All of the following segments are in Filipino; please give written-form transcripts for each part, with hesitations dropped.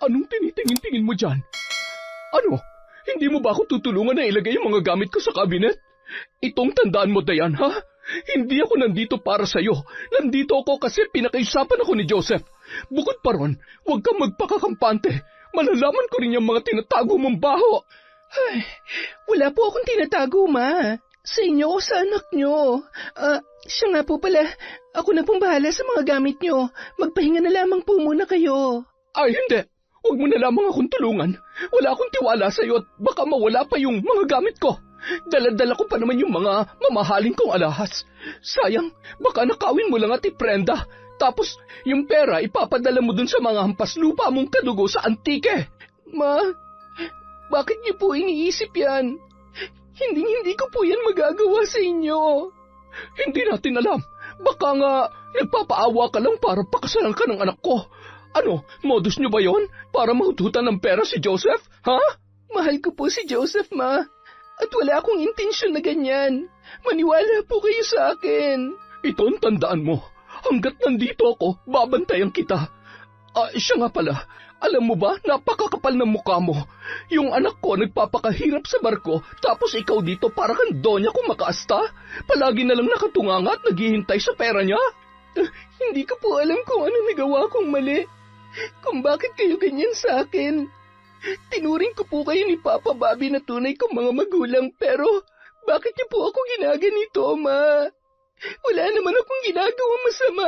Anong tinitingin-tingin mo dyan? Ano? Hindi mo ba ako tutulungan na ilagay yung mga gamit ko sa cabinet? Itong tandaan mo, Dayan, ha? Hindi ako nandito para sa'yo. Nandito ako kasi pinakaisapan ako ni Joseph. Bukod pa ron, huwag kang magpakakampante. Malalaman ko rin yung mga tinatago mong baho. Ay, wala po akong tinatago, Ma. Sa inyo o sa anak nyo. Siya nga po pala, ako na pong bahala sa mga gamit nyo. Magpahinga na lamang po muna kayo. Ay, hindi. Huwag mo na lamang akong tulungan. Wala akong tiwala sa'yo at baka mawala pa yung mga gamit ko. Dala-dala ko pa naman yung mga mamahalin kong alahas. Sayang, baka nakawin mo lang at iprenda. Tapos, yung pera ipapadala mo dun sa mga hampas lupa mong kadugo sa antike. Ma, bakit niyo po iniisip yan? Hindi ko po yan magagawa sa inyo. Hindi natin alam. Baka nga nagpapaawa ka lang para pakasalan ka ng anak ko. Ano, modus nyo ba yon? Para mahututan ng pera si Joseph? Ha? Mahal ko po si Joseph, Ma. At wala akong intensyon na ganyan. Maniwala po kayo sa akin. Ito ang tandaan mo. Hanggat nandito ako, babantayan kita. Siya nga pala. Alam mo ba, napakakapal ng mukha mo. Yung anak ko nagpapakahirap sa barko, tapos ikaw dito para kang donya kung makaasta. Palagi na lang nakatunganga at naghihintay sa pera niya. Hindi ko po alam kung ano nagawa kong mali. Kung bakit kayo ganyan sa akin. Tinuring ko po kayo ni Papa Bobby na tunay kong mga magulang, pero bakit niyo po ako ginaganito, Ma? Wala naman akong ginagawang masama,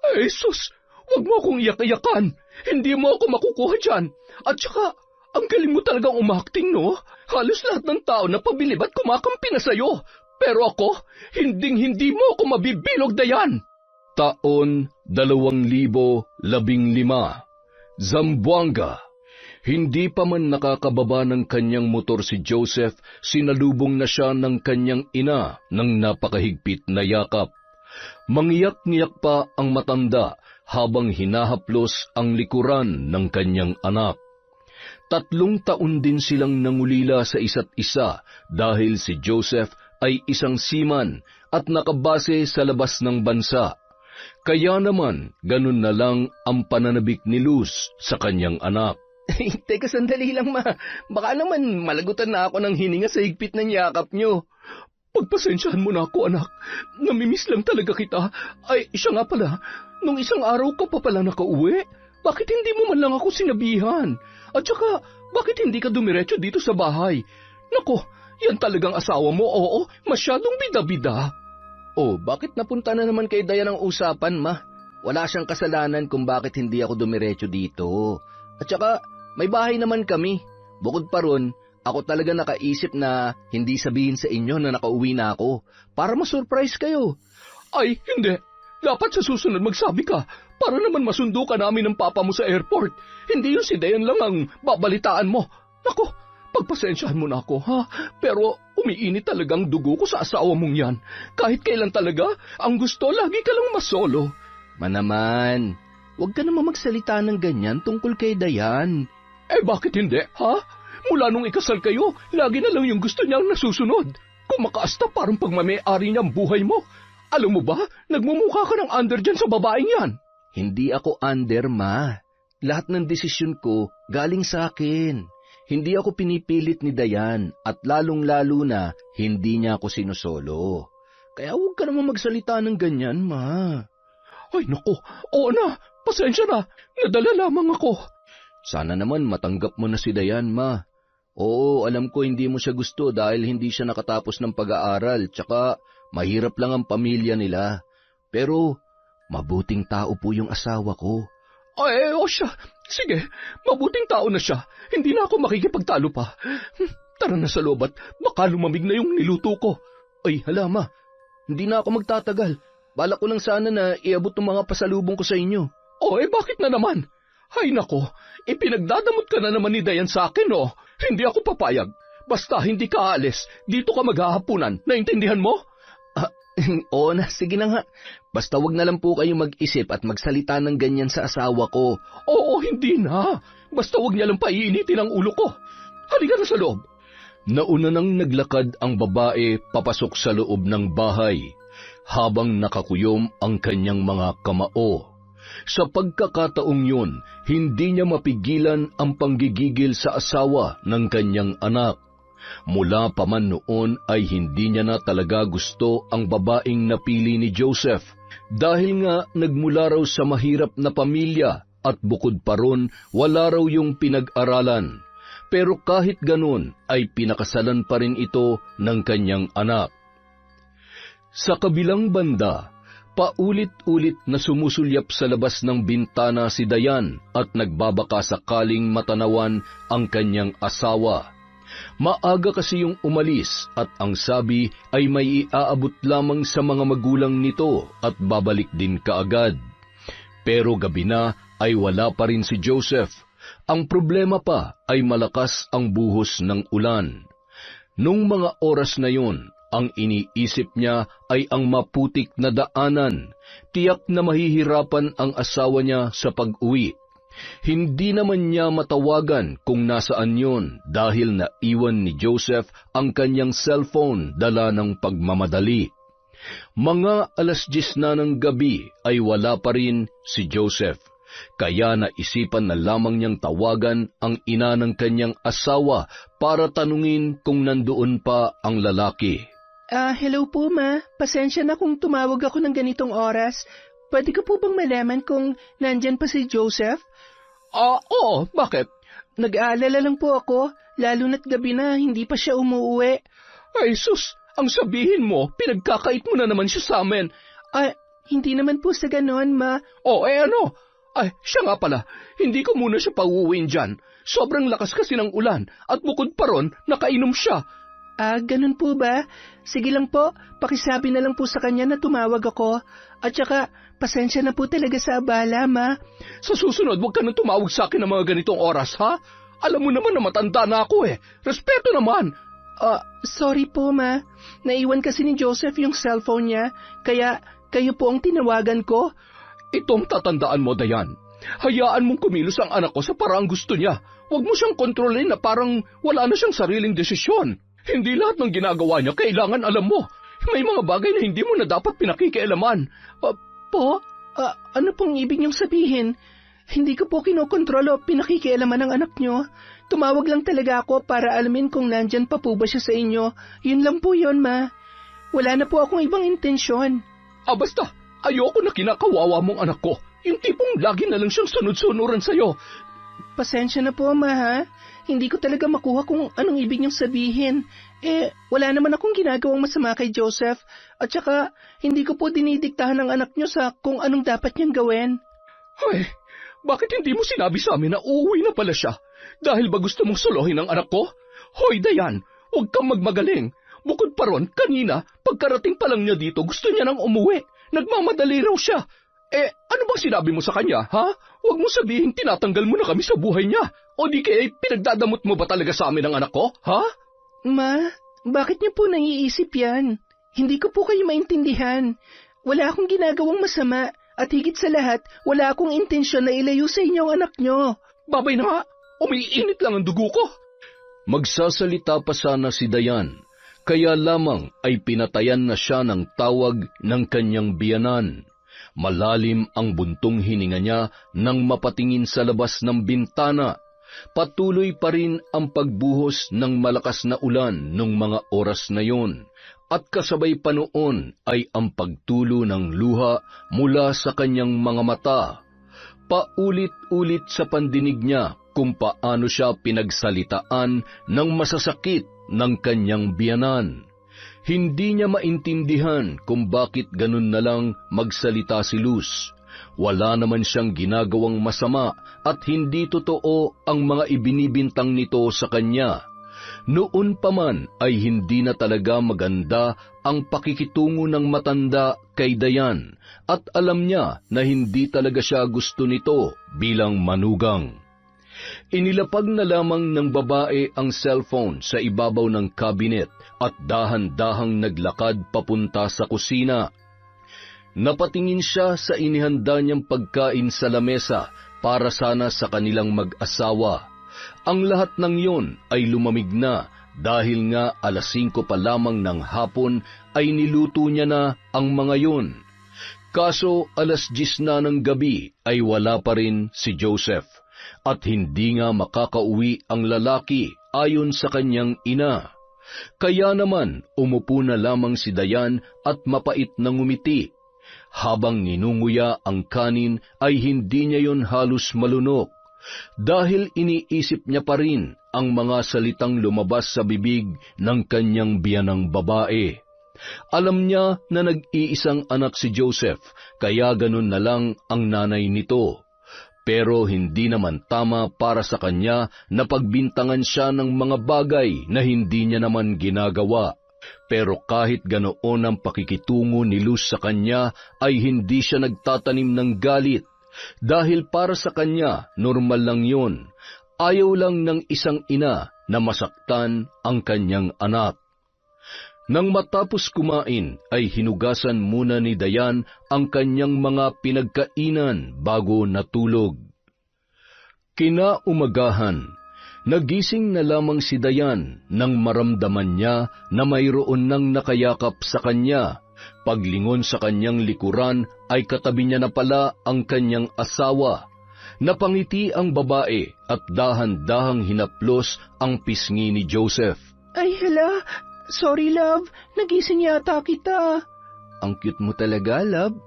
Ay, sus! Huwag mo akong iyak-iyakan. Hindi mo ako makukuha dyan. At saka, ang galing mo talagang umakting, no? Halos lahat ng tao na pabilib at kumakampi na sa'yo. Pero ako, hindi mo ako mabibilog, Dayan. Taon 2015, Zamboanga. Hindi pa man nakakababa ng kanyang motor si Joseph, sinalubong na siya ng kanyang ina ng napakahigpit na yakap. Mangiyak-ngiyak pa ang matanda habang hinahaplos ang likuran ng kanyang anak. 3 taon din silang nangulila sa isa't isa dahil si Joseph ay isang seaman at nakabase sa labas ng bansa. Kaya naman, ganun na lang ang pananabik ni Luz sa kanyang anak. Teka, sandali lang, Ma. Baka naman malagutan na ako ng hininga sa higpit ng yakap nyo. Pagpasensyahan mo na ako, anak. Namimiss lang talaga kita. Ay, siya nga pala, nung isang araw ka pa pala nakauwi, bakit hindi mo man lang ako sinabihan? At saka, bakit hindi ka dumiretso dito sa bahay? Nako, yan talagang asawa mo, oo, masyadong bida-bida. Oh, bakit napunta na naman kay Dayan ang usapan, Ma? Wala siyang kasalanan kung bakit hindi ako dumiretso dito. At saka, may bahay naman kami. Bukod pa ron, ako talaga nakaisip na hindi sabihin sa inyo na nakauwi na ako para ma-surprise kayo. Ay, hindi. Dapat sa susunod magsabi ka para naman masundo ka namin ng papa mo sa airport. Hindi yung si Dayan lang ang babalitaan mo. Nako, pagpasensyahan mo na ako, ha? Pero umiinit talagang dugo ko sa asawa mong yan. Kahit kailan talaga, ang gusto lagi ka lang masolo. Manaman, huwag ka naman magsalita ng ganyan tungkol kay Dayan. Eh bakit hindi, ha? Mula nung ikasal kayo, lagi na lang yung gusto niyang nasusunod. Kung makaasta parang pagmamay-ari niyang buhay mo. Alam mo ba, nagmumukha ka ng under dyan sa babaeng yan. Hindi ako under, Ma. Lahat ng desisyon ko galing sa akin. Hindi ako pinipilit ni Dayan at lalong-lalo na hindi niya ako sinusolo. Kaya huwag ka naman magsalita ng ganyan, Ma. Ay naku, oo na, pasensya na, nadala lamang ako. Sana naman matanggap mo na si Dayan, Ma. Oo, alam ko hindi mo siya gusto dahil hindi siya nakatapos ng pag-aaral, tsaka mahirap lang ang pamilya nila. Pero mabuting tao po yung asawa ko. Ay, o siya. Sige, mabuting tao na siya. Hindi na ako makikipagtalo pa. Tara na sa loob at baka lumamig na yung niluto ko. Ay, hala, Ma. Hindi na ako magtatagal. Balak ko lang sana na iabot ng mga pasalubong ko sa inyo. Oh, bakit na naman? Hay nako, ipinagdadamot ka na naman ni Dayan sa akin, oh. Hindi ako papayag. Basta hindi ka aalis, dito ka maghahapunan. Naintindihan mo? Oo na, sige na nga. Basta wag na lang po kayo mag-isip at magsalita ng ganyan sa asawa ko. Oo, hindi na. Basta wag niya lang paiinitin ang ulo ko. Halika na sa loob. Nauna nang naglakad ang babae papasok sa loob ng bahay, habang nakakuyom ang kanyang mga kamao. Sa pagkakataong yun, hindi niya mapigilan ang panggigigil sa asawa ng kanyang anak. Mula pa man noon ay hindi niya na talaga gusto ang babaeng napili ni Joseph dahil nga nagmula raw sa mahirap na pamilya at bukod pa ron wala raw yung pinag-aralan. Pero kahit ganun ay pinakasalan pa rin ito ng kanyang anak. Sa kabilang banda, paulit-ulit na sumusulyap sa labas ng bintana si Dayan at nagbabaka sakaling matanawan ang kanyang asawa. Maaga kasi yung umalis at ang sabi ay may iaabot lamang sa mga magulang nito at babalik din kaagad. Pero gabi na ay wala pa rin si Joseph. Ang problema pa ay malakas ang buhos ng ulan. Nung mga oras na yun, ang iniisip niya ay ang maputik na daanan. Tiyak na mahihirapan ang asawa niya sa pag-uwi. Hindi naman niya matawagan kung nasaan yun dahil naiwan ni Joseph ang kanyang cellphone dala ng pagmamadali. Mga 10:00 na ng gabi ay wala pa rin si Joseph. Kaya naisipan na lamang niyang tawagan ang ina ng kanyang asawa para tanungin kung nandoon pa ang lalaki. Hello po ma. Pasensya na kung tumawag ako ng ganitong oras. Pwede ko po bang malaman kung nandyan pa si Joseph? Oo, bakit? Nag-aalala lang po ako, lalo na't gabi na hindi pa siya umuwi. Ay sus, ang sabihin mo, pinagkakait mo na naman siya sa amin. Hindi naman po sa ganon, ma. Ano? Ay, siya nga pala, hindi ko muna siya pauuwiin dyan. Sobrang lakas kasi ng ulan at bukod pa ron, nakainom siya. Ganun po ba? Sige lang po, pakisabi na lang po sa kanya na tumawag ako. At saka, pasensya na po talaga sa abala, ma. Sa susunod, huwag ka nang tumawag sa akin ng mga ganitong oras, ha? Alam mo naman na matanda na ako eh. Respeto naman. Sorry po, ma. Naiwan kasi ni Joseph yung cellphone niya, kaya kayo po ang tinawagan ko. Itong tatandaan mo, Dayan. Hayaan mong kumilos ang anak ko sa paraang gusto niya. Huwag mo siyang kontrolin na parang wala na siyang sariling desisyon. Hindi lahat ng ginagawa niya kailangan alam mo. May mga bagay na hindi mo na dapat pinakikialaman. Ano pong ibig niyong sabihin? Hindi ko po kinokontrol o pinakikialaman ng anak niyo. Tumawag lang talaga ako para alamin kung nandyan pa po ba siya sa inyo. Yun lang po yun, ma. Wala na po akong ibang intensyon. Basta, ayoko na kinakawawa mong anak ko. Yung tipong lagi na lang siyang sunod-sunuran sa'yo. Pasensya na po, ma, ha? Hindi ko talaga makuha kung anong ibig niyong sabihin. Wala naman akong ginagawang masama kay Joseph. At saka, hindi ko po dinidiktahan ng anak niyo sa kung anong dapat niyang gawin. Ay, bakit hindi mo sinabi sa amin na uuwi na pala siya? Dahil ba gusto mong solohin ang anak ko? Hoy, Dayan, huwag kang magmagaling. Bukod pa ron, kanina, pagkarating pa lang niya dito, gusto niya nang umuwi. Nagmamadali raw siya. Ano bang sinabi mo sa kanya, ha? Huwag mo sabihin tinatanggal mo na kami sa buhay niya. O di kaya pinagdadamot mo ba talaga sa amin ang anak ko, ha? Ma, bakit niyo po naiisip yan? Hindi ko po kayo maintindihan. Wala akong ginagawang masama at higit sa lahat, wala akong intensyon na ilayo sa inyo ang anak niyo. Babay na nga, umiinit lang ang dugo ko. Magsasalita pa sana si Dayan, kaya lamang ay pinatayan na siya ng tawag ng kanyang biyanan. Malalim ang buntong hininga niya nang mapatingin sa labas ng bintana. Patuloy pa rin ang pagbuhos ng malakas na ulan nung mga oras na yon, at kasabay pa noon ay ang pagtulo ng luha mula sa kanyang mga mata. Paulit-ulit sa pandinig niya kung paano siya pinagsalitaan ng masasakit ng kanyang biyanan. Hindi niya maintindihan kung bakit ganun na lang magsalita si Luz. Wala naman siyang ginagawang masama at hindi totoo ang mga ibinibintang nito sa kanya. Noon pa man ay hindi na talaga maganda ang pakikitungo ng matanda kay Dayan at alam niya na hindi talaga siya gusto nito bilang manugang. Inilapag na lamang ng babae ang cellphone sa ibabaw ng cabinet at dahan-dahang naglakad papunta sa kusina. Napatingin siya sa inihanda niyang pagkain sa lamesa para sana sa kanilang mag-asawa. Ang lahat ng yon ay lumamig na dahil nga 5:00 pa lamang ng hapon ay niluto niya na ang mga yon. Kaso 10:00 na ng gabi ay wala pa rin si Joseph at hindi nga makakauwi ang lalaki ayon sa kanyang ina. Kaya naman umupo na lamang si Dayan at mapait na ngumiti. Habang ninunguya ang kanin ay hindi niya yon halos malunok dahil iniisip niya pa rin ang mga salitang lumabas sa bibig ng kanyang biyanang babae. Alam niya na nag-iisang anak si Joseph, kaya ganun na lang ang nanay nito. Pero hindi naman tama para sa kanya na pagbintangan siya ng mga bagay na hindi niya naman ginagawa. Pero kahit ganoon ang pakikitungo ni Luz sa kanya, ay hindi siya nagtatanim ng galit. Dahil para sa kanya, normal lang yun. Ayaw lang ng isang ina na masaktan ang kanyang anak. Nang matapos kumain, ay hinugasan muna ni Dayan ang kanyang mga pinagkainan bago natulog. Kinaumagahan, nagising na lamang si Dayan nang maramdaman niya na mayroon nang nakayakap sa kanya. Paglingon sa kanyang likuran ay katabi niya na pala ang kanyang asawa. Napangiti ang babae at dahan-dahang hinaplos ang pisngi ni Joseph. Ay hala, sorry love, nagising yata kita. Ang cute mo talaga, love.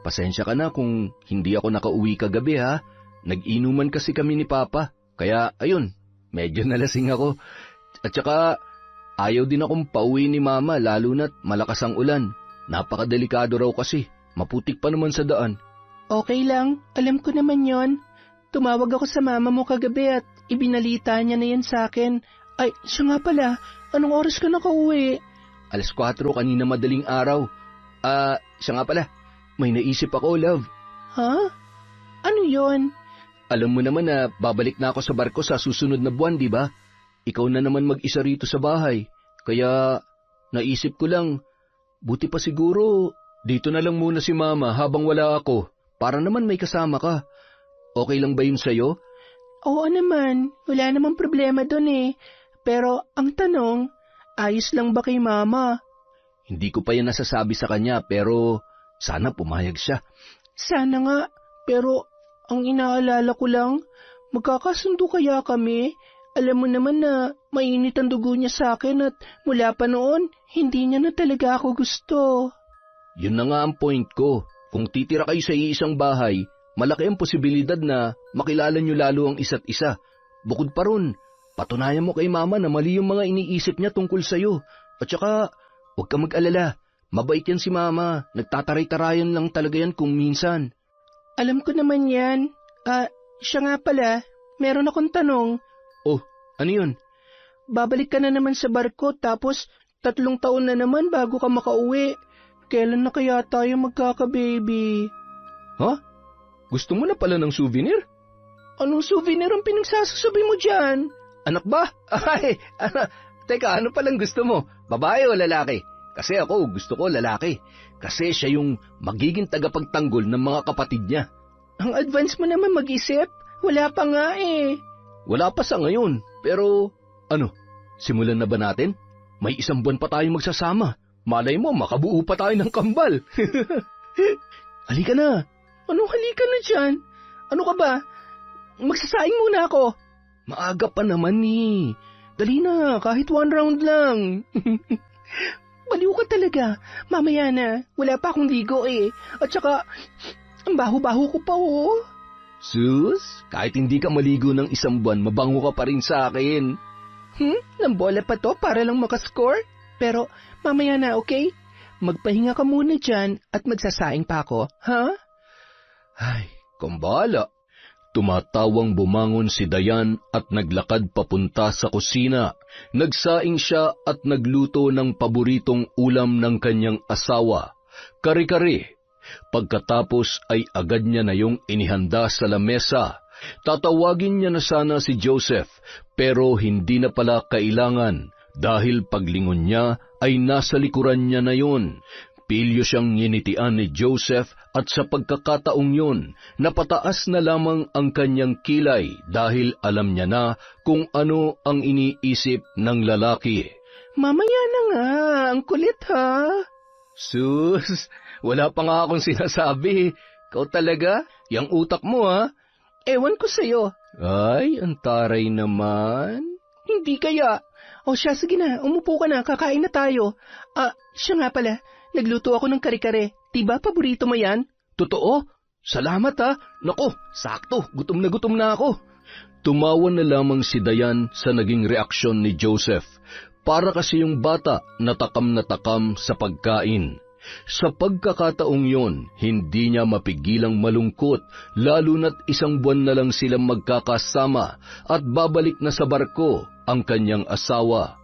Pasensya ka na kung hindi ako nakauwi kagabi ha. Nag-inuman kasi kami ni Papa, kaya ayun, medyo nalasing ako. At saka, ayaw din akong pauwi ni Mama lalo na't malakas ang ulan. Napakadelikado raw kasi, maputik pa naman sa daan. Okay lang, alam ko naman yon. Tumawag ako sa mama mo kagabi at ibinalita niya na yan sa akin. Ay, siya nga pala, anong oras ka nakauwi? 4:00 kanina madaling araw. Siya nga pala, may naisip ako, love. Ha? Ano yon? Alam mo naman na babalik na ako sa barko sa susunod na buwan, di ba? Ikaw na naman mag-isa rito sa bahay. Kaya, naisip ko lang, buti pa siguro, dito na lang muna si Mama habang wala ako, para naman may kasama ka. Okay lang ba yun sa'yo? Oo naman, wala namang problema dun eh. Pero ang tanong, ayos lang ba kay Mama? Hindi ko pa yan nasasabi sa kanya, pero sana pumayag siya. Sana nga, pero ang inaalala ko lang, magkakasundo kaya kami? Alam mo naman na mainit ang dugo niya sa akin at mula pa noon, hindi niya na talaga ako gusto. Yun na nga ang point ko. Kung titira kayo sa iisang bahay, malaki ang posibilidad na makilala niyo lalo ang isa't isa. Bukod pa ron, patunayan mo kay Mama na mali yung mga iniisip niya tungkol sa'yo. At saka, huwag ka mag-alala. Mabait yan si Mama. Nagtataray-tarayan lang talaga yan kung minsan. Alam ko naman yan. Siya nga pala, meron akong tanong. Oh, ano yun? Babalik ka na naman sa barko tapos 3 taon na naman bago ka makauwi. Kailan na kaya tayo magkaka-baby? Ha? Gusto mo na pala ng souvenir? Anong souvenir ang pinagsasasabi mo dyan? Anak ba? Ay, teka, ano palang gusto mo? Babae o lalaki? Kasi ako, gusto ko lalaki. Kasi siya yung magiging tagapagtanggol ng mga kapatid niya. Ang advance mo naman mag-isip. Wala pa nga eh. Wala pa sa ngayon, pero ano, simulan na ba natin? May 1 buwan pa tayong magsasama. Malay mo, makabuo pa tayo ng kambal. Halika na. Anong halika na dyan? Ano ka ba? Magsasaing muna ako. Maaga pa naman eh. Dali na, kahit 1 round lang. Baliw ka talaga. Mamaya na, wala pa akong ligo eh. At saka, ang baho-baho ko pa oh. Sus, kahit hindi ka maligo ng 1 buwan, mabango ka pa rin sa akin. Nambola pa to para lang makascore? Pero mamaya na, okay? Magpahinga ka muna dyan at magsasaing pa ako, ha? Ay, kumbala. Tumatawang bumangon si Dayan at naglakad papunta sa kusina. Nagsaing siya at nagluto ng paboritong ulam ng kanyang asawa, kare-kare. Pagkatapos ay agad niya na yung inihanda sa lamesa. Tatawagin niya na sana si Joseph, pero hindi na pala kailangan dahil paglingon niya ay nasa likuran niya na yun. Pilyo siyang nginitian ni Joseph at sa pagkakataong yun, napataas na lamang ang kanyang kilay dahil alam niya na kung ano ang iniisip ng lalaki. Mamaya na nga, ang kulit ha. Sus, Wala pa nga akong sinasabi. Ikaw talaga? Yang utak mo, ha? Ewan ko sa'yo. Ay, ang taray naman. Hindi kaya. O siya, sige na, umupo ka na, kakain na tayo. Siya nga pala, nagluto ako ng kare-kare. Diba paborito mo yan? Totoo? Salamat, ha? Nako, sakto, gutom na ako. Tumawa na lamang si Dayan sa naging reaksyon ni Joseph. Para kasi yung bata natakam sa pagkain. Sa pagkakataong yon, hindi niya mapigilang malungkot, lalo na't 1 buwan na lang silang magkakasama at babalik na sa barko ang kanyang asawa.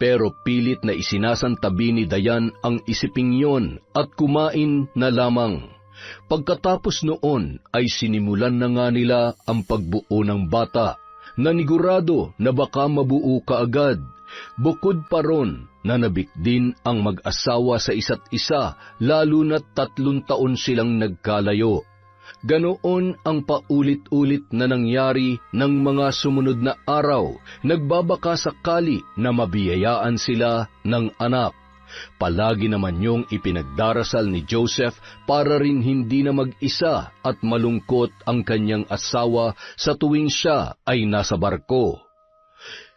Pero pilit na isinasantabi ni Dayan ang isiping yon at kumain na lamang. Pagkatapos noon ay sinimulan na nga nila ang pagbuo ng bata, nanigurado na baka mabuo kaagad. Bukod pa ron, nanabik din ang mag-asawa sa isa't isa, lalo na't 3 taon silang nagkalayo. Ganoon ang paulit-ulit na nangyari ng mga sumunod na araw, nagbabaka sakali na mabiyayaan sila ng anak. Palagi naman yung ipinagdarasal ni Joseph para rin hindi na mag-isa at malungkot ang kanyang asawa sa tuwing siya ay nasa barko.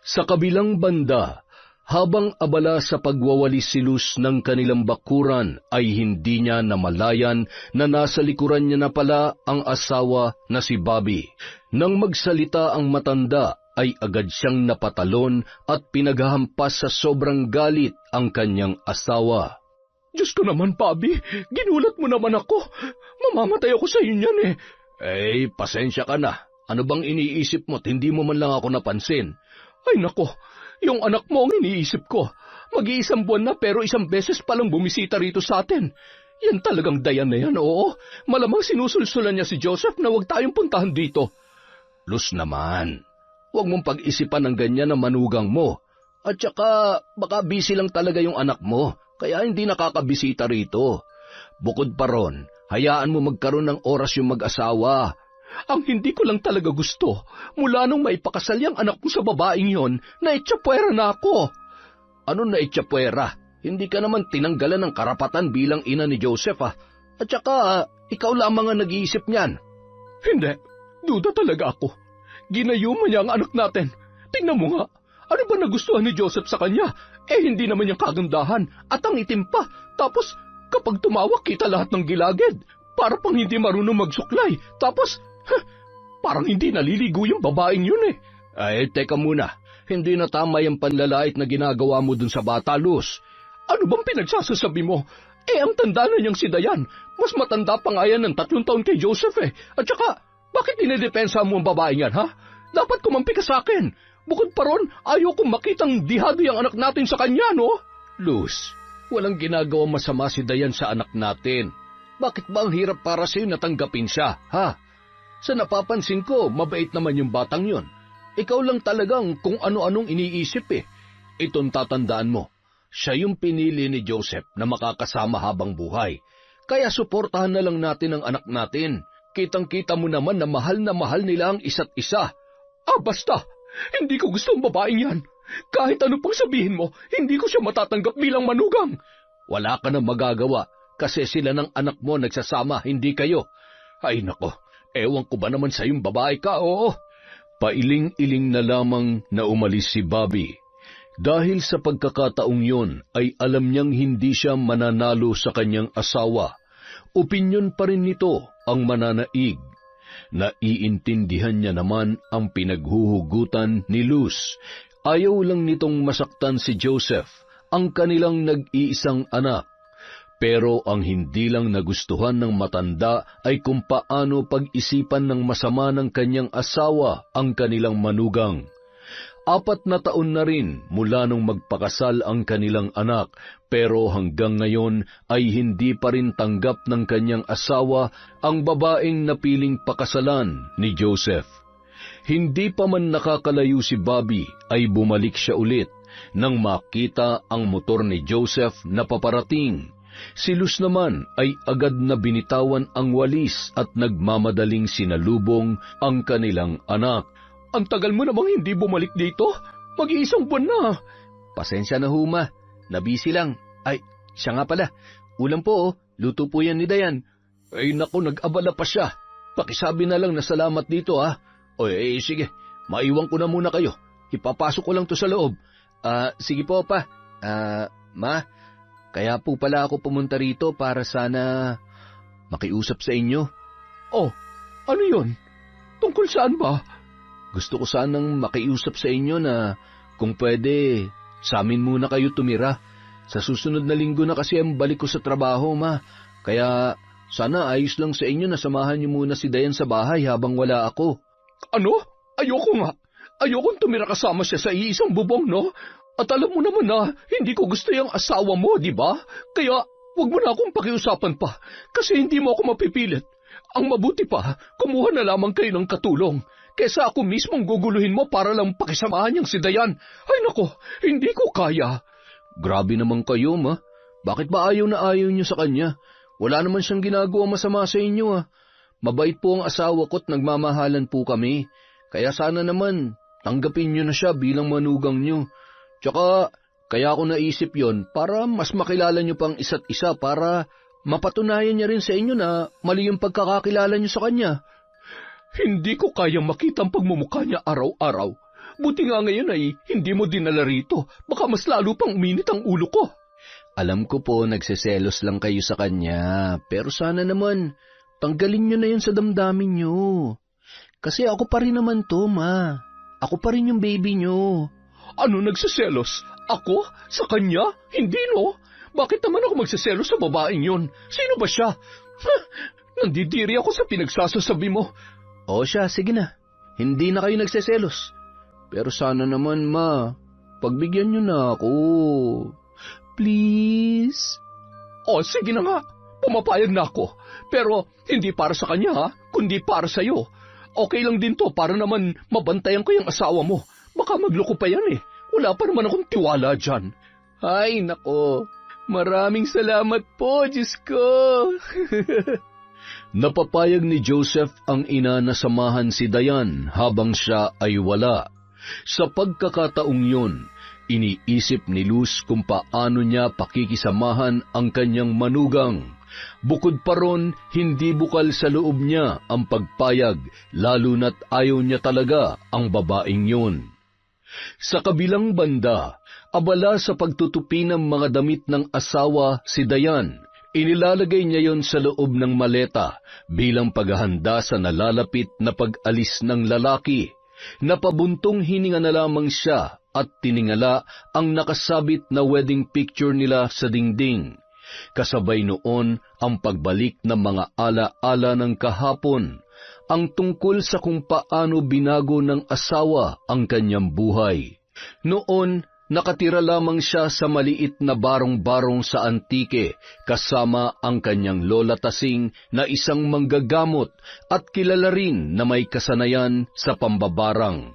Sa kabilang banda, habang abala sa pagwawalis si Luz ng kanilang bakuran, ay hindi niya namalayan na nasa likuran niya na pala ang asawa na si Bobby. Nang magsalita ang matanda, ay agad siyang napatalon at pinaghahampas sa sobrang galit ang kanyang asawa. Diyos ko naman, Bobby, ginulat mo naman ako. Mamamatay ako sa inyo yan eh. Pasensya ka na. Ano bang iniisip mo't hindi mo man lang ako napansin? Ay nako, yung anak mo ang iniisip ko. Mag-1 buwan na pero 1 beses palang bumisita rito sa atin. Yan talagang Dayan na yan, oo. Malamang sinusulsulan niya si Joseph na huwag tayong puntahan dito. Luz naman, huwag mong pag-isipan ng ganyan na manugang mo. At saka, baka busy lang talaga yung anak mo, kaya hindi nakakabisita rito. Bukod pa ron, hayaan mo magkaroon ng oras yung mag-asawa. Ang hindi ko lang talaga gusto, mula nung maipakasal yung anak mo sa babaeng yon, naitsapwera na ako. Ano naitsapwera? Hindi ka naman tinanggalan ng karapatan bilang ina ni Joseph, ha? At saka, ikaw lamang ang nag-iisip niyan. Hindi, duda talaga ako. Ginayuman niya ang anak natin. Tingnan mo nga, ano ba nagustuhan ni Joseph sa kanya? Hindi naman niyang kagandahan at ang itim pa. Tapos, kapag tumawa, kita lahat ng gilagid. Para pang hindi marunong magsuklay. Tapos, parang hindi naliligo yung babaeng yun eh. Teka muna. Hindi na tama yung panlalait na ginagawa mo dun sa bata, Luz. Ano bang pinagsasasabi mo? Ang tanda na niyang si Dayan. Mas matanda pa nga yan ng 3 taon kay Joseph eh. At saka, bakit dinidepensa mo ang babaeng yan, ha? Dapat kumampi ka sa akin. Bukod pa ron, ayaw kong makitang dihado yung anak natin sa kanya, no? Luz, walang ginagawa masama si Dayan sa anak natin. Bakit ba ang hirap para sa'yo natanggapin siya, ha? Sa napapansin ko, mabait naman yung batang yon. Ikaw lang talagang kung ano-anong iniisip eh. Itong tatandaan mo, siya yung pinili ni Joseph na makakasama habang buhay. Kaya suportahan na lang natin ang anak natin. Kitang-kita mo naman na mahal nila ang isa't isa. Basta, hindi ko gusto ang babaeng yan. Kahit ano pang sabihin mo, hindi ko siya matatanggap bilang manugang. Wala ka na magagawa kasi sila ng anak mo nagsasama, hindi kayo. Ay nako, ewan ko ba naman sa yung babae ka, oo. Pailing-iling na lamang na umalis si Bobby. Dahil sa pagkakataong yon ay alam niyang hindi siya mananalo sa kanyang asawa. Opinyon pa rin nito ang mananaig. Naiintindihan niya naman ang pinaghuhugutan ni Luz. Ayaw lang nitong masaktan si Joseph, ang kanilang nag-iisang anak. Pero ang hindi lang nagustuhan ng matanda ay kung paano pag-isipan ng masama ng kanyang asawa ang kanilang manugang. 4 na taon na rin mula nung magpakasal ang kanilang anak, pero hanggang ngayon ay hindi pa rin tanggap ng kanyang asawa ang babaeng napiling pakasalan ni Joseph. Hindi pa man nakakalayo si Bobby ay bumalik siya ulit nang makita ang motor ni Joseph na paparating. Si Luz naman ay agad na binitawan ang walis at nagmamadaling sinalubong ang kanilang anak. Ang tagal mo namang hindi bumalik dito. Mag-1 buwan na. Pasensya na huma, nabisi lang. Ay, siya nga pala. Ulam po, oh. Luto po yan ni Dayan. Ay naku, nag-abala pa siya. Pakisabi na lang na salamat dito ha. O sige, maiwan ko na muna kayo. Ipapasok ko lang to sa loob. Sige po pa. Ma, kaya po pala ako pumunta rito para sana makiusap sa inyo. Oh, ano yun? Tungkol saan ba? Gusto ko sanang makiusap sa inyo na kung pwede, sa amin muna kayo tumira. Sa susunod na linggo na kasi ang balik ko sa trabaho, ma. Kaya sana ayos lang sa inyo na samahan niyo muna si Dayan sa bahay habang wala ako. Ano? Ayoko nga. Ayokong tumira kasama siya sa iisang bubong, no? At alam mo naman na hindi ko gusto yung asawa mo, di ba? Kaya wag mo na akong pakiusapan pa kasi hindi mo ako mapipilit. Ang mabuti pa, kumuha na lamang kayo ng katulong. Kesa ako mismong guguluhin mo para lang pakisamahan niyang si Dayan. Ay nako, hindi ko kaya. Grabe naman kayo, ma. Bakit ba ayaw na ayaw niyo sa kanya? Wala naman siyang ginagawa masama sa inyo, ah. Mabait po ang asawa ko't nagmamahalan po kami. Kaya sana naman, tanggapin niyo na siya bilang manugang niyo. Tsaka, kaya ako naisip yon para mas makilala niyo pang isa't isa para mapatunayan niya rin sa inyo na mali yung pagkakakilala niyo sa kanya. Hindi ko kayang makita ang pagmumukha niya araw-araw. Buti nga ngayon ay hindi mo dinala rito. Baka mas lalo pang uminit ang ulo ko. Alam ko po nagseselos lang kayo sa kanya. Pero sana naman, tanggalin niyo na yun sa damdamin niyo. Kasi ako pa rin naman to, ma. Ako pa rin yung baby niyo. Ano nagseselos? Ako? Sa kanya? Hindi no? Bakit naman ako magseselos sa babaeng yun? Sino ba siya? Nandidiri ako sa pinagsasasabi mo. O siya, sige na. Hindi na kayo nagseselos. Pero sana naman, ma, pagbigyan niyo na ako. Please? O, sige na nga. Pumapayag na ako. Pero hindi para sa kanya, ha? Kundi para sa'yo. Okay lang din to para naman mabantayan ko yung asawa mo. Baka magloko pa yan eh. Wala pa naman akong tiwala dyan. Ay, nako. Maraming salamat po, Diyos ko. Napapayag ni Joseph ang ina na samahan si Dayan habang siya ay wala. Sa pagkakataong yun, iniisip ni Luz kung paano niya pakikisamahan ang kanyang manugang. Bukod pa ron, hindi bukal sa loob niya ang pagpayag, lalo na't ayaw niya talaga ang babaeng yun. Sa kabilang banda, abala sa pagtutupi ng mga damit ng asawa si Dayan. Inilalagay niya yon sa loob ng maleta bilang paghahanda sa nalalapit na pag-alis ng lalaki. Napabuntong hininga na lamang siya at tiningala ang nakasabit na wedding picture nila sa dingding. Kasabay noon ang pagbalik ng mga ala-ala ng kahapon, ang tungkol sa kung paano binago ng asawa ang kanyang buhay. Noon, nakatira lamang siya sa maliit na barong-barong sa Antique kasama ang kanyang lola Tasing na isang manggagamot at kilala rin na may kasanayan sa pambabarang.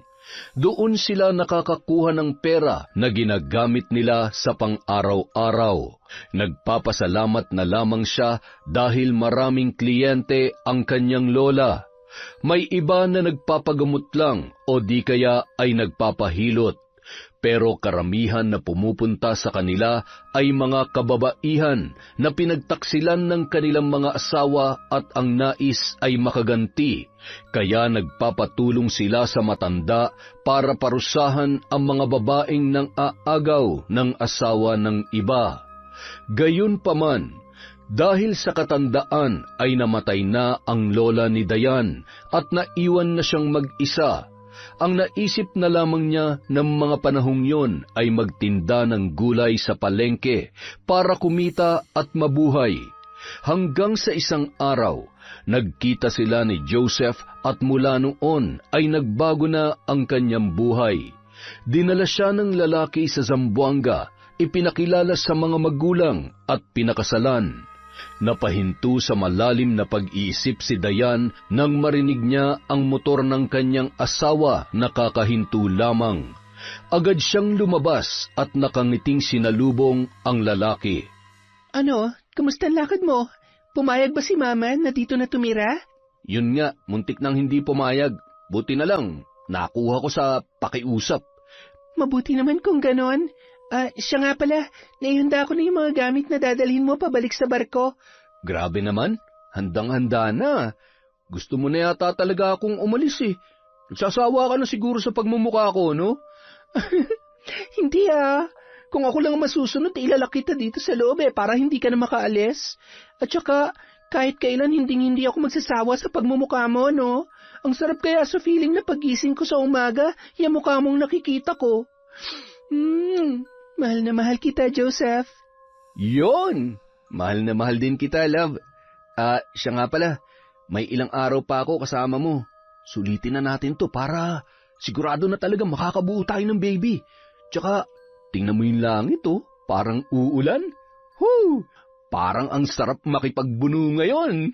Doon sila nakakakuha ng pera na ginagamit nila sa pang-araw-araw. Nagpapasalamat na lamang siya dahil maraming kliyente ang kanyang lola. May iba na nagpapagamot lang o di kaya ay nagpapahilot. Pero karamihan na pumupunta sa kanila ay mga kababaihan na pinagtaksilan ng kanilang mga asawa at ang nais ay makaganti. Kaya nagpapatulong sila sa matanda para parusahan ang mga babaeng nang aagaw ng asawa ng iba. Gayunpaman, dahil sa katandaan ay namatay na ang lola ni Dayan at naiwan na siyang mag-isa. Ang naisip na lamang niya ng mga panahong yon ay magtinda ng gulay sa palengke para kumita at mabuhay. Hanggang sa isang araw, nagkita sila ni Joseph at mula noon ay nagbago na ang kanyang buhay. Dinala siya ng lalaki sa Zamboanga, ipinakilala sa mga magulang at pinakasalan. Napahinto sa malalim na pag-iisip si Dayan nang marinig niya ang motor ng kanyang asawa na kakahinto lamang. Agad siyang lumabas at nakangiting sinalubong ang lalaki. Ano? Kamusta ang lakad mo? Pumayag ba si Mama na dito na tumira? Yun nga, muntik nang hindi pumayag. Buti na lang, nakuha ko sa pakiusap. Mabuti naman kung ganon. Siya nga pala, naihanda ko na yung mga gamit na dadalhin mo pabalik sa barko. Grabe naman, handang-handa na. Gusto mo na yata talaga akong umalis eh. Nagsasawa ka na siguro sa pagmumukha ko, no? Hindi Kung ako lang masusunod, ilalak kita dito sa loob para hindi ka na makaalis. At saka, kahit kailan hindi ako magsasawa sa pagmumukha mo, no? Ang sarap kaya sa feeling na pagising ko sa umaga, yung mukha mong nakikita ko. Mahal na mahal kita, Joseph. Yon! Mahal na mahal din kita, love. Siya nga pala, may ilang araw pa ako kasama mo. Sulitin na natin to para sigurado na talaga makakabuo tayo ng baby. Tsaka, tingnan mo yung langit parang uulan. Parang ang sarap makipagbuno ngayon.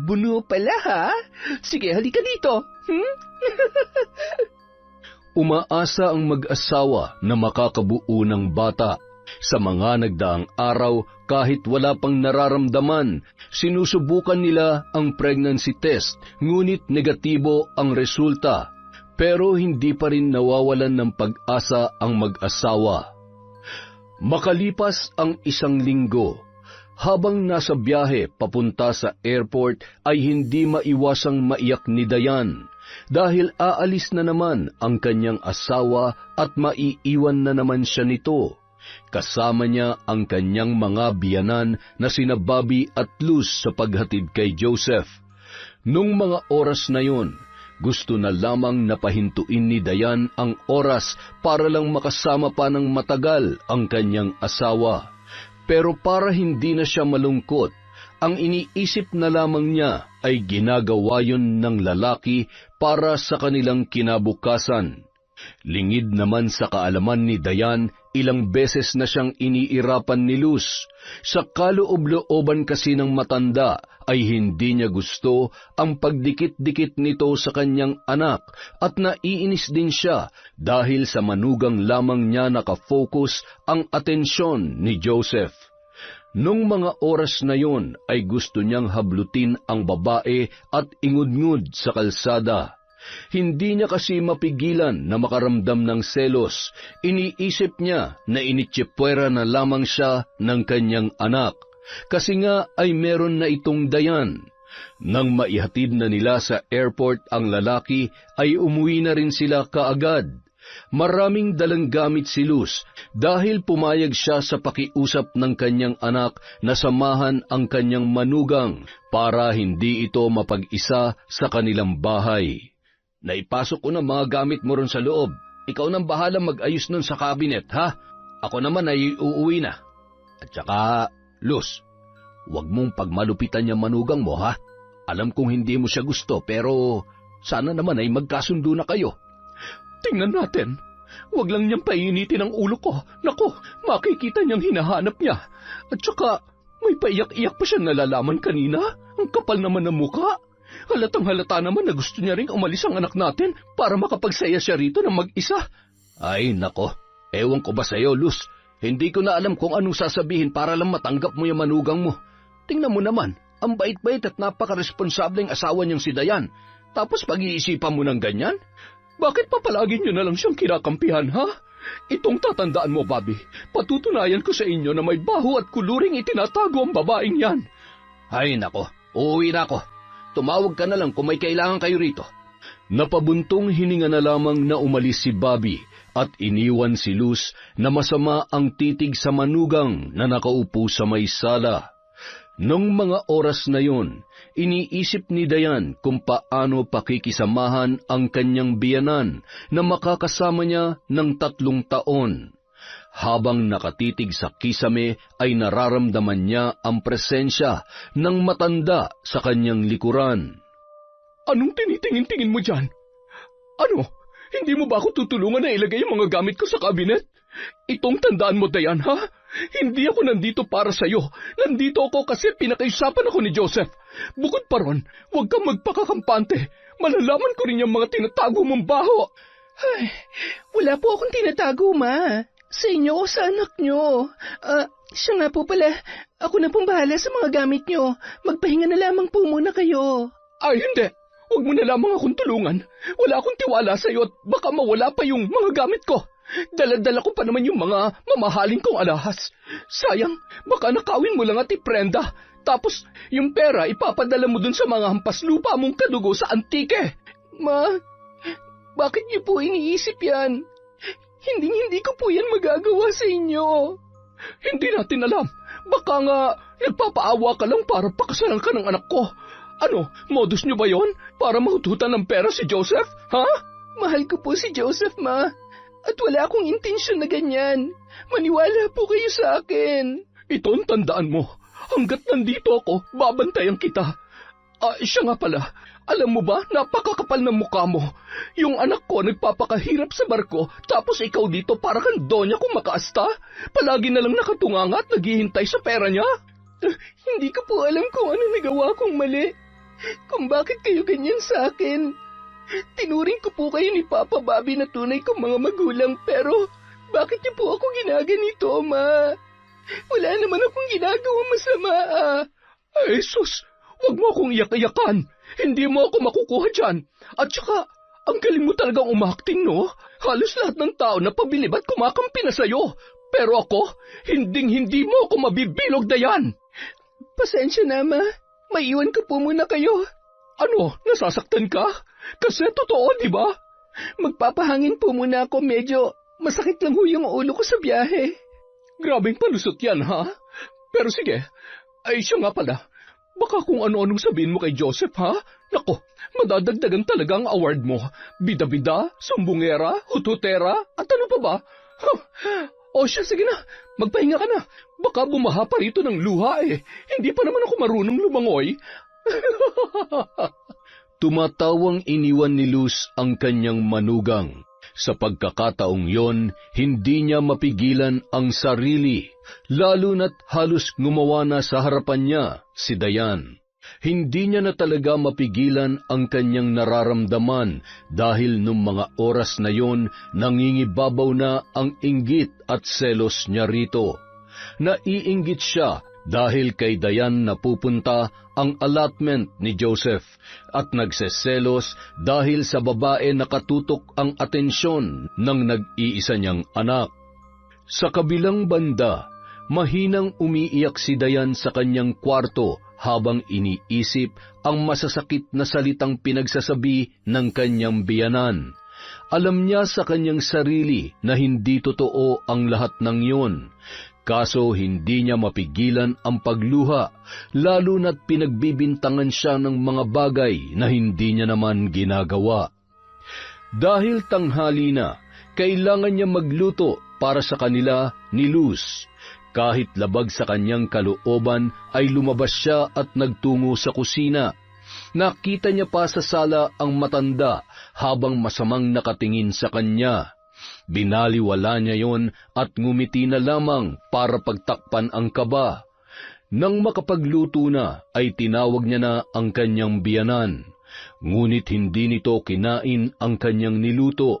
Buno pala Sige, halika dito. Umaasa ang mag-asawa na makakabuo ng bata. Sa mga nagdaang araw, kahit wala pang nararamdaman, sinusubukan nila ang pregnancy test, ngunit negatibo ang resulta. Pero hindi pa rin nawawalan ng pag-asa ang mag-asawa. Makalipas ang 1 linggo, habang nasa biyahe papunta sa airport ay hindi maiwasang maiyak ni Dayan dahil aalis na naman ang kanyang asawa at maiiwan na naman siya nito. Kasama niya ang kanyang mga biyanan na sina Bobby at Luz sa paghatid kay Joseph. Nung mga oras na yun, gusto na lamang napahintuin ni Dayan ang oras para lang makasama pa ng matagal ang kanyang asawa. Pero para hindi na siya malungkot, ang iniisip na lamang niya ay ginagawa yun ng lalaki para sa kanilang kinabukasan. Lingid naman sa kaalaman ni Dayan, ilang beses na siyang iniirapan ni Luz. Sa kaloob-looban kasi ng matanda ay hindi niya gusto ang pagdikit-dikit nito sa kanyang anak at naiinis din siya dahil sa manugang lamang niya nakafocus ang atensyon ni Joseph. Nung mga oras na yun ay gusto niyang hablutin ang babae at ingudngud sa kalsada. Hindi niya kasi mapigilan na makaramdam ng selos. Iniisip niya na initsipwera na lamang siya ng kanyang anak. Kasi nga ay meron na itong Dayan. Nang maihatid na nila sa airport ang lalaki, ay umuwi na rin sila kaagad. Maraming dalang gamit si Luz dahil pumayag siya sa pakiusap ng kanyang anak na samahan ang kanyang manugang para hindi ito mapag-isa sa kanilang bahay. Naipasok ko na mga gamit mo ron sa loob. Ikaw nang bahala mag-ayos nun sa cabinet, ha? Ako naman ay uuwi na. At saka, Luz, huwag mong pagmalupitan yung manugang mo, ha? Alam kong hindi mo siya gusto, pero sana naman ay magkasundo na kayo. Tingnan natin. Huwag lang niyang painitin ang ulo ko. Naku, makikita niyang hinahanap niya. At saka, may paiyak-iyak pa siya nalalaman kanina. Ang kapal naman ng muka. Halatang-halata naman na gusto niya ring umalis ang anak natin para makapagsaya siya rito ng mag-isa. Ay, nako. Ewan ko ba sa'yo, Luz? Hindi ko na alam kung anong sasabihin para lang matanggap mo yung manugang mo. Tingnan mo naman, ang bait-bait at napaka-responsableng asawa niyang si Dayan. Tapos pag-iisipan mo ng ganyan? Bakit pa palagi niyo na lang siyang kinakampihan, ha? Itong tatandaan mo, Bobby, patutunayan ko sa inyo na may baho at kuluring itinatago ang babaeng yan. Ay, nako. Uuwi na ako. Tumawag ka na lang kung may kailangan kayo rito. Napabuntong hininga na lamang na umalis si Bobby at iniwan si Luz na masama ang titig sa manugang na nakaupo sa may sala. Nung mga oras na yun, iniisip ni Dayan kung paano pakikisamahan ang kanyang biyanan na makakasama niya ng 3 taon. Habang nakatitig sa kisame ay nararamdaman niya ang presensya ng matanda sa kanyang likuran. Anong tinitingin-tingin mo dyan? Ano? Hindi mo ba ako tutulungan na ilagay yung mga gamit ko sa kabinet? Itong tandaan mo, Dayan, ha? Hindi ako nandito para sa'yo. Nandito ako kasi pinakaisapan ako ni Joseph. Bukod pa ron, huwag kang magpakakampante. Malalaman ko rin yung mga tinatago mong baho. Ay, wala po akong tinatago, Ma. Sa inyo o sa anak nyo. Siya nga po pala. Ako na pong bahala sa mga gamit nyo. Magpahinga na lamang po muna kayo. Ay, hindi. Huwag mo na lamang akong tulungan. Wala akong tiwala sa'yo at baka mawala pa yung mga gamit ko. Dala-dala ko pa naman yung mga mamahaling kong alahas. Sayang, baka nakawin mo lang at iprenda. Tapos, yung pera ipapadala mo dun sa mga hampas lupa mong kadugo sa Antique. Ma, bakit niyo po iniisip yan? Hindi ko po yan magagawa sa inyo. Hindi natin alam. Baka nga nagpapaawa ka lang para pakasalan ka ng anak ko. Ano, modus niyo ba yon? Para mahututan ng pera si Joseph? Ha? Mahal ko po si Joseph, Ma. At wala akong intensyon na ganyan. Maniwala po kayo sa akin. Ito ang tandaan mo. Hanggat nandito ako, babantayan kita. Siya nga pala. Alam mo ba, napakakapal ng mukha mo. Yung anak ko nagpapakahirap sa barko, tapos ikaw dito para kang donya kung makaasta. Palagi na lang nakatunganga at naghihintay sa pera niya. Hindi ko po alam kung ano nagawa kong mali. Kung bakit kayo ganyan sa akin. Tinuring ko po kayo ni Papa Bobby na tunay kong mga magulang, pero bakit niyo po ako ginaganito, Ma? Wala naman akong ginagawang masama, Ay, sus! Huwag mo akong iyak-iyakan! Hindi mo ako makukuha dyan! At saka, ang galing mo talagang umakting, no? Halos lahat ng tao na pabilib at kumakampi na sa'yo. Pero ako, hindi mo ako mabibilog na yan! Pasensya na, Ma. Maiwan ko po muna kayo. Ano, nasasaktan ka? Kasi totoo, di ba? Magpapahangin po muna ako, medyo masakit lang ho yung ulo ko sa biyahe. Grabing palusot yan, ha? Pero sige, ay siya nga pala. Baka kung ano-anong sabihin mo kay Joseph, ha? Nako, madadagdagan talaga ang award mo. Bida-bida, sumbungera, hututera, at ano pa ba? O siya, sige na, magpahinga ka na. Baka bumaha pa rito ng luha eh. Hindi pa naman ako marunong lumangoy. Tumatawang iniwan ni Luz ang kanyang manugang. Sa pagkakataong yon, hindi niya mapigilan ang sarili, lalo na't halos gumawa na sa harapan niya si Dayan. Hindi niya na talaga mapigilan ang kanyang nararamdaman dahil nung mga oras na yon, nangingibabaw na ang inggit at selos niya rito. Naiinggit siya dahil kay Dayan napupunta ang allotment ni Joseph at nagseselos dahil sa babae nakatutok ang atensyon ng nag-iisa niyang anak. Sa kabilang banda, mahinang umiiyak si Dayan sa kanyang kwarto habang iniisip ang masasakit na salitang pinagsasabi ng kanyang biyanan. Alam niya sa kanyang sarili na hindi totoo ang lahat ng iyon. Kaso hindi niya mapigilan ang pagluha, lalo na't pinagbibintangan siya ng mga bagay na hindi niya naman ginagawa. Dahil tanghali na, kailangan niya magluto para sa kanila ni Luz. Kahit labag sa kanyang kalooban ay lumabas siya at nagtungo sa kusina. Nakita niya pa sa sala ang matanda habang masamang nakatingin sa kanya. Binaliwala niya yon at ngumiti na lamang para pagtakpan ang kaba. Nang makapagluto na ay tinawag niya na ang kanyang biyanan. Ngunit hindi nito kinain ang kanyang niluto.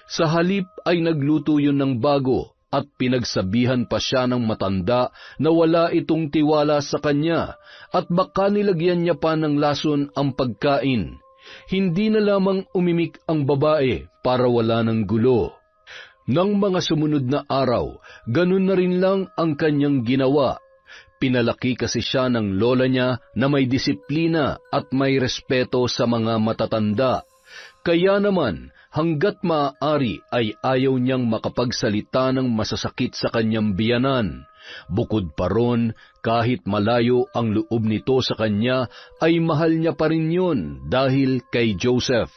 Sa halip ay nagluto yun ng bago at pinagsabihan pa siya ng matanda na wala itong tiwala sa kanya at baka nilagyan niya pa ng lason ang pagkain. Hindi na lamang umimik ang babae para wala ng gulo. Nang mga sumunod na araw, ganun na rin lang ang kanyang ginawa. Pinalaki kasi siya ng lola niya na may disiplina at may respeto sa mga matatanda. Kaya naman, hanggat maaari ay ayaw niyang makapagsalita ng masasakit sa kanyang biyanan. Bukod pa ron, kahit malayo ang loob nito sa kanya, ay mahal niya pa rin yun dahil kay Joseph.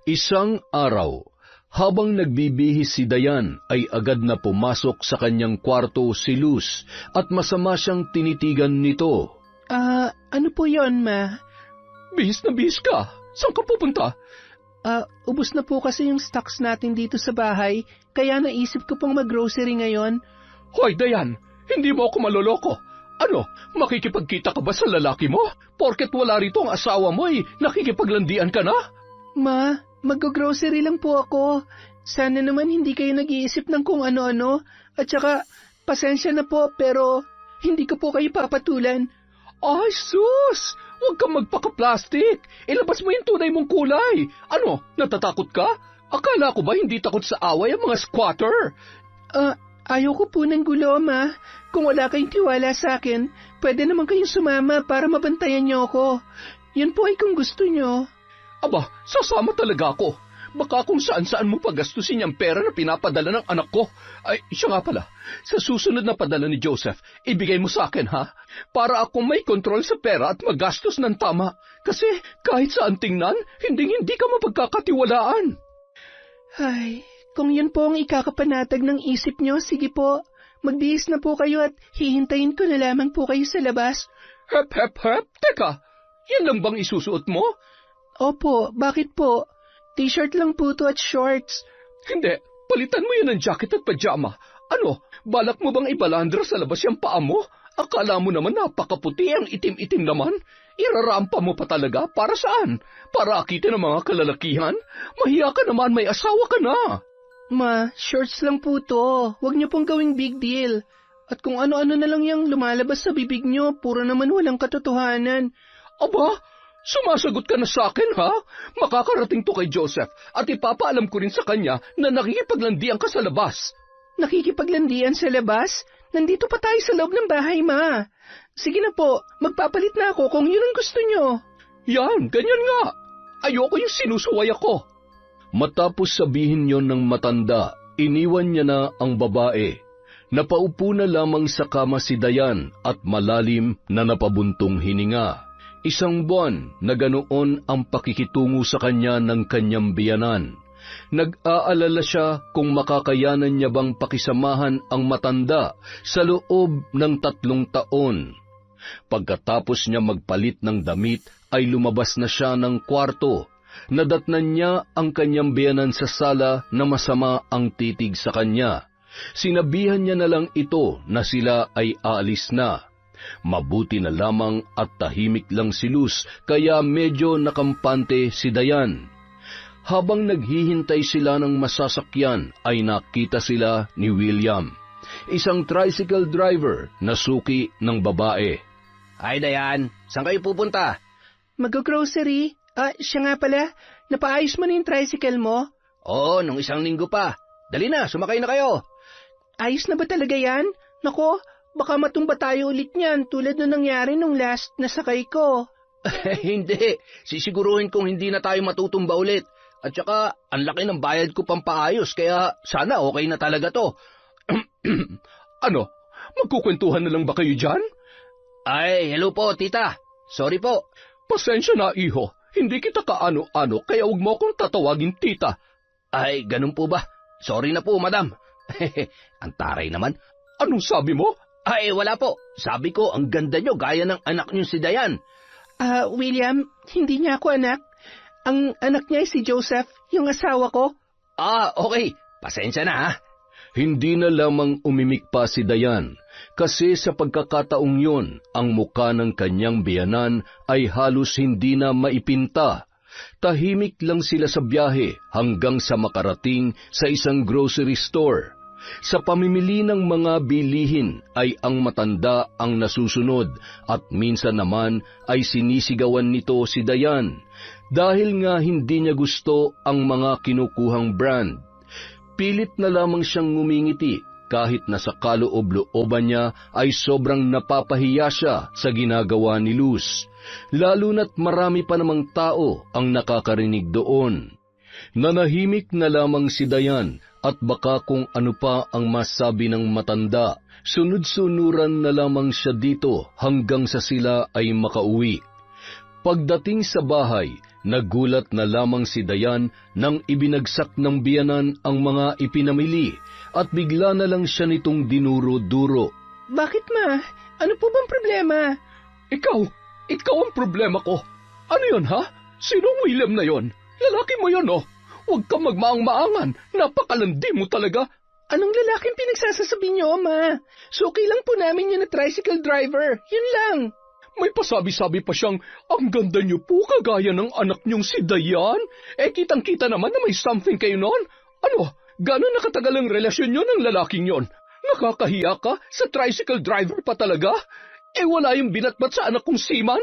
Isang araw, habang nagbibihis si Dayan ay agad na pumasok sa kanyang kwarto si Luz at masama siyang tinitigan nito. Ano po yon, Ma? Bihis na bihis ka. Saan ka pupunta? Ubos na po kasi yung stocks natin dito sa bahay, kaya naisip ko pong mag-grocery ngayon. Hoy, Dayan, hindi mo ako maloloko. Ano, makikipagkita ka ba sa lalaki mo? Porket wala rito ang asawa mo nakikipaglandian ka na? Ma, mag-grocery lang po ako. Sana naman hindi kayo nag-iisip ng kung ano-ano. At saka, pasensya na po pero hindi ko po kayo papatulan. Ay, sus! Huwag kang magpaka-plastic. Ilabas mo yung tunay mong kulay. Ano, natatakot ka? Akala ko ba hindi takot sa away ang mga squatter? Ayoko po ng gulo, Ma. Kung wala kayong tiwala sa akin, pwede naman kayong sumama para mabantayan niyo ako. Yun po ay kung gusto niyo. Aba, sasama talaga ako. Baka kung saan-saan mo pagastusin yung pera na pinapadala ng anak ko. Ay, siya nga pala. Sa susunod na padala ni Joseph, ibigay mo sa akin, ha? Para ako may kontrol sa pera at magastos ng tama. Kasi kahit saan tingnan, hindi ka mapagkakatiwalaan. Ay, kung yun po ang ikakapanatag ng isip niyo, sige po. Magbihis na po kayo at hihintayin ko na lamang po kayo sa labas. Hep. Teka, yan lang bang isusuot mo? Opo, bakit po? T-shirt lang po to at shorts. Hindi, palitan mo yan ng jacket at pajama. Ano, balak mo bang ibalandra sa labas yung paa mo? Akala mo naman napakaputi, ang itim-itim naman. Irarampa mo pa talaga, para saan? Para akitin ang mga kalalakihan? Mahiya ka naman, may asawa ka na. Ma, shorts lang po to. Huwag niyo pong gawing big deal. At kung ano-ano na lang yung lumalabas sa bibig niyo, puro naman walang katotohanan. Aba, sumasagot ka na sa akin, ha? Makakarating to kay Joseph at ipapaalam ko rin sa kanya na nakikipaglandian ka sa labas. Nakikipaglandian sa labas? Nandito pa tayo sa loob ng bahay, Ma. Sige na po, magpapalit na ako kung yun ang gusto niyo. Yan, ganyan nga. Ayoko yung sinusuway ako. Matapos sabihin yon ng matanda, iniwan niya na ang babae. Napaupo na lamang sa kama si Dayan at malalim na napabuntong hininga. 1 buwan na ganoon ang pakikitungo sa kanya ng kanyang biyanan. Nag-aalala siya kung makakayanan niya bang pakisamahan ang matanda sa loob ng 3 taon. Pagkatapos niya magpalit ng damit ay lumabas na siya ng kwarto. Nadatnan niya ang kanyang biyanan sa sala na masama ang titig sa kanya. Sinabihan niya na lang ito na sila ay aalis na. Mabuti na lamang at tahimik lang si Luz, kaya medyo nakampante si Dayan. Habang naghihintay sila ng masasakyan ay nakita sila ni William, isang tricycle driver na suki ng babae. Ay, Dayan, saan kayo pupunta? Mag-grocery? Siya nga pala, napaayos mo na yung tricycle mo? Oo, nung 1 linggo pa. Dali na, sumakay na kayo. Ayos na ba talaga yan? Nako, baka matumba tayo ulit niyan tulad na nangyari nung last na sakay ko. Hindi, sisiguruhin kong hindi na tayo matutumba ulit. At saka, ang laki ng bayad ko pampaayos, kaya sana okay na talaga to. Ano, magkukwentuhan na lang ba kayo dyan? Ay, hello po, tita. Sorry po. Pasensya na, iho. Hindi kita kaano-ano, kaya huwag mo akong tatawagin tita. Ay, ganun po ba? Sorry na po, madam. Ang taray naman. Anong sabi mo? Ay, wala po. Sabi ko, ang ganda nyo, gaya ng anak nyo si Dayan. William, hindi niya ako anak. Ang anak niya ay si Joseph, yung asawa ko. Okay. Pasensya na, ha? Hindi na lamang umimik pa si Dayan, kasi sa pagkakataong yun, ang muka ng kanyang biyanan ay halos hindi na maipinta. Tahimik lang sila sa biyahe hanggang sa makarating sa isang grocery store. Sa pamimili ng mga bilihin ay ang matanda ang nasusunod at minsan naman ay sinisigawan nito si Dayan dahil nga hindi niya gusto ang mga kinukuhang brand. Pilit na lamang siyang ngumingiti kahit na sa kaloob-looban niya ay sobrang napapahiya siya sa ginagawa ni Luz, lalo na't marami pa namang tao ang nakakarinig doon. Nanahimik na lamang si Dayan at baka kung ano pa ang masabi ng matanda, sunod-sunuran na lamang siya dito hanggang sa sila ay makauwi. Pagdating sa bahay, nagulat na lamang si Dayan nang ibinagsak ng biyanan ang mga ipinamili at bigla na lang siya nitong dinuro-duro. Bakit, Ma? Ano po bang problema? Ikaw ang problema ko. Ano yun, ha? Sinong William na yon? Lalaki mo yon, oh. Huwag kang magmaang-maangan. Napakalandi mo talaga. Anong lalaking pinagsasasabi niyo, Ma? Suki lang po namin yun na tricycle driver. Yun lang. May pasabi-sabi pa siyang, ang ganda niyo po kagaya ng anak niyong si Dayan. Kitang-kita naman na may something kayo noon. Ano, gano'n nakatagal ang relasyon niyo ng lalaking yon? Nakakahiya ka? Sa tricycle driver pa talaga? Wala yung binatbat sa anak kong Seaman?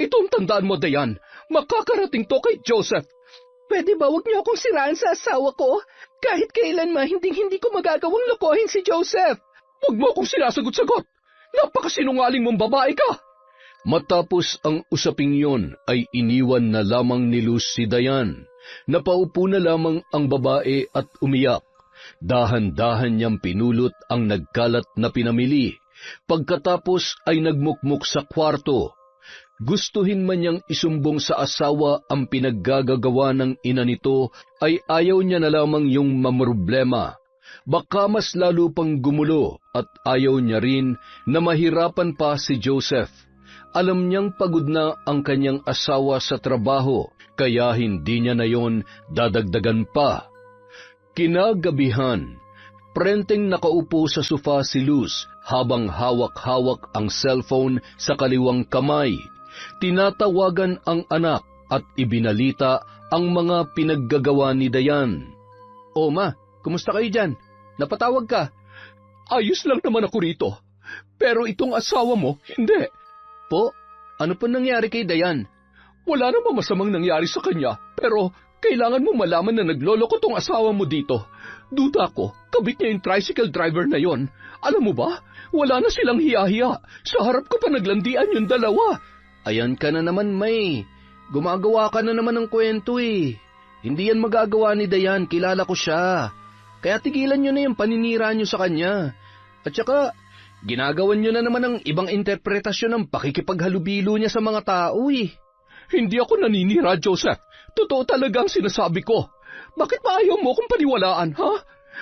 Itong tandaan mo, Dayan. Makakarating to kay Joseph. Pwede ba wag niyo akong siraan sa asawa ko? Kahit kailan hindi ko magagawang lokohin si Joseph. Huwag mo akong sinasagot-sagot! Napakasinungaling mong babae ka! Matapos ang usaping yon ay iniwan na lamang ni Luz si Dayan. Napaupo na lamang ang babae at umiyak. Dahan-dahan niyang pinulot ang nagkalat na pinamili. Pagkatapos ay nagmukmuk sa kwarto. Gustuhin man niyang isumbong sa asawa ang pinaggagawa ng ina nito, ay ayaw niya na lamang yung mamroblema. Baka mas lalo pang gumulo at ayaw niya rin na mahirapan pa si Joseph. Alam niyang pagod na ang kanyang asawa sa trabaho, kaya hindi niya na yon dadagdagan pa. Kinagabihan, prenteng nakaupo sa sofa si Luz habang hawak-hawak ang cellphone sa kaliwang kamay. Tinatawagan ang anak at ibinalita ang mga pinaggagawa ni Dayan. O ma, kumusta kayo dyan? Napatawag ka? Ayos lang naman ako rito, pero itong asawa mo, hindi. Po, ano po nangyari kay Dayan? Wala namang masamang nangyari sa kanya, pero kailangan mo malaman na nagloloko tong asawa mo dito. Duda ko, kabit niya yung tricycle driver na yon. Alam mo ba, wala na silang hiya-hiya. Sa harap ko pa naglandian yung dalawa. Ayan ka na naman, May. Gumagawa ka na naman ng kwento eh. Hindi yan magagawa ni Dayan, kilala ko siya. Kaya tigilan nyo na yung paninira nyo sa kanya. At saka, ginagawan nyo na naman ng ibang interpretasyon ng pakikipaghalubilo niya sa mga tao eh. Hindi ako naninira, Joseph. Totoo talaga ang sinasabi ko. Bakit ba ayaw mo akong paniwalaan, ha?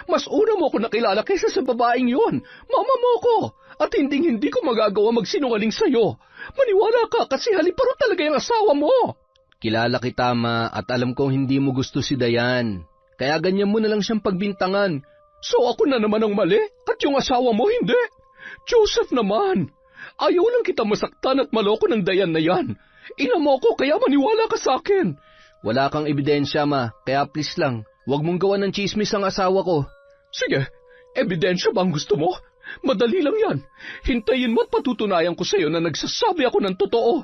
Mas una mo ako nakilala kaysa sa babaeng yon. Mama mo ko. At hindi ko magagawa magsinungaling sa'yo. Maniwala ka kasi haliparo talaga yung asawa mo. Kilala kita, Ma, at alam kong hindi mo gusto si Dayan. Kaya ganyan mo na lang siyang pagbintangan. So ako na naman ang mali at yung asawa mo hindi. Joseph naman, ayaw lang kita masaktan at maloko ng Dayan na yan. Ina mo ko kaya maniwala ka sa akin. Wala kang ebidensya, Ma, kaya please lang, huwag mong gawan ng chismis ang asawa ko. Sige, ebidensya ba ang gusto mo? Madali lang yan. Hintayin mo at patutunayan ko sa iyo na nagsasabi ako ng totoo.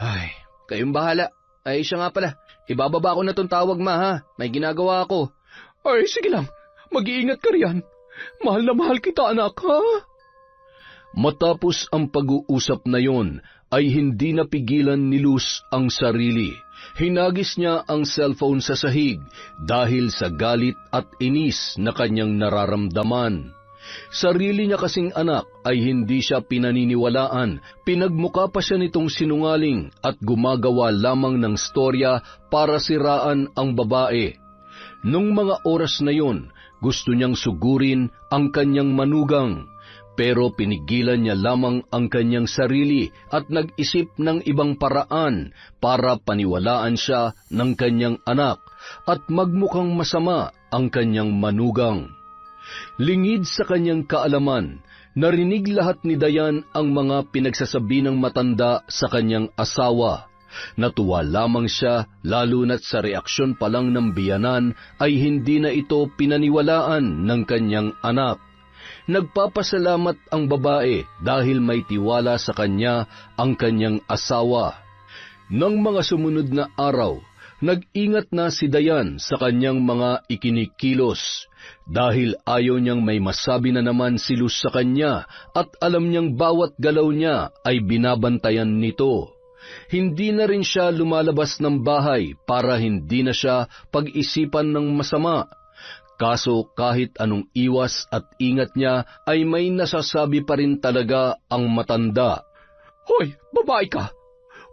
Ay, kayong bahala. Ay, siya nga pala. Ibababa ko na tong tawag, Ma, ha? May ginagawa ako. Ay, sige lang. Mag-iingat ka riyan. Mahal na mahal kita, anak, ha? Matapos ang pag-uusap na yon, ay hindi napigilan ni Luz ang sarili. Hinagis niya ang cellphone sa sahig dahil sa galit at inis na kanyang nararamdaman. Sarili niya kasing anak ay hindi siya pinaniniwalaan. Pinagmuka pa siya nitong sinungaling at gumagawa lamang ng storya para siraan ang babae. Nung mga oras na yon, gusto niyang sugurin ang kanyang manugang. Pero pinigilan niya lamang ang kanyang sarili at nag-isip ng ibang paraan para paniwalaan siya ng kanyang anak at magmukhang masama ang kanyang manugang. Lingid sa kanyang kaalaman, narinig lahat ni Dayan ang mga pinagsasabi ng matanda sa kanyang asawa. Natuwa lamang siya lalo na't sa reaksyon pa lang ng biyanan ay hindi na ito pinaniwalaan ng kanyang anak. Nagpapasalamat ang babae dahil may tiwala sa kanya ang kanyang asawa. Nang mga sumunod na araw, nag-ingat na si Dayan sa kanyang mga ikinikilos dahil ayaw niyang may masabi na naman si Luz sa kanya at alam niyang bawat galaw niya ay binabantayan nito. Hindi na rin siya lumalabas ng bahay para hindi na siya pag-isipan ng masama. Kaso kahit anong iwas at ingat niya ay may nasasabi pa rin talaga ang matanda. Hoy, babae ka!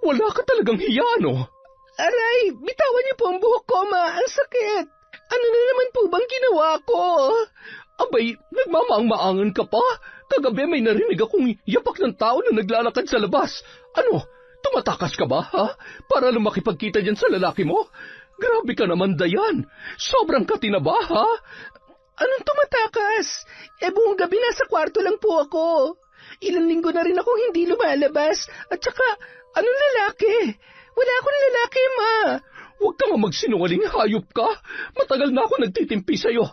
Wala ka talagang hiya, no? Aray, bitawan niyo po ang buhok ko, Ma. Ang sakit. Ano na naman po bang ginawa ko? Abay, nagmamaang-maangan ka pa? Kagabi may narinig akong yapak ng tao na naglalakad sa labas. Ano, tumatakas ka ba, ha? Para lang makipagkita dyan sa lalaki mo? Grabe ka naman, Dayan. Sobrang katinaba, ha? Anong tumatakas? Buong gabi nasa kwarto lang po ako. Ilang linggo na rin akong hindi lumalabas. At saka, anong lalaki? Wala akong lalaki, Ma. Huwag ka nga magsinungaling, hayop ka. Matagal na ako nagtitimpi sa'yo.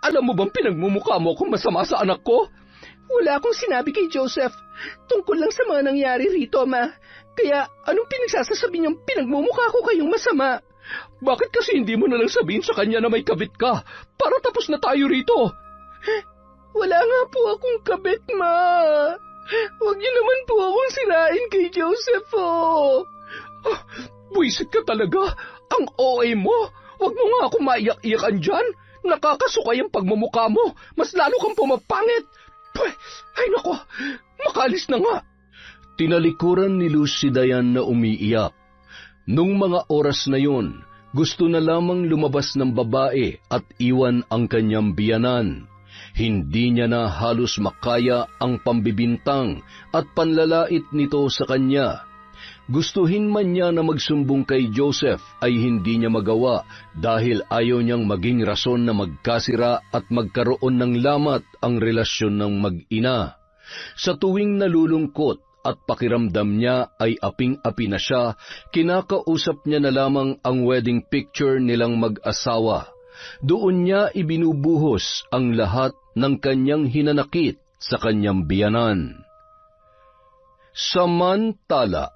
Alam mo bang pinagmumukha mo kung masama sa anak ko? Wala akong sinabi kay Joseph. Tungkol lang sa mga nangyari rito, Ma. Kaya, anong pinagsasasabi niyang pinagmumukha ko kayong masama? Bakit kasi hindi mo na lang sabihin sa kanya na may kabit ka para tapos na tayo rito? Wala nga po akong kabit, Ma. Huwag niyo naman po akong sirain kay Joseph, oh. Buisit ka talaga. Ang OA mo. Huwag mo nga ako maiyak-iyakan dyan. Nakakasukay ang pagmumukha mo. Mas lalo kang pumapangit. Ay nako, makalis na nga. Tinalikuran ni Luz si Dayan na umiiyak. Nung mga oras na yun, gusto na lamang lumabas ng babae at iwan ang kanyang biyanan. Hindi niya na halos makaya ang pambibintang at panlalait nito sa kanya. Gustuhin man niya na magsumbong kay Joseph ay hindi niya magawa dahil ayaw niyang maging rason na magkasira at magkaroon ng lamat ang relasyon ng mag-ina. Sa tuwing nalulungkot at pakiramdam niya ay aping-api na siya, kinakausap niya na lamang ang wedding picture nilang mag-asawa. Doon niya ibinubuhos ang lahat ng kanyang hinanakit sa kanyang biyanan. Samantala,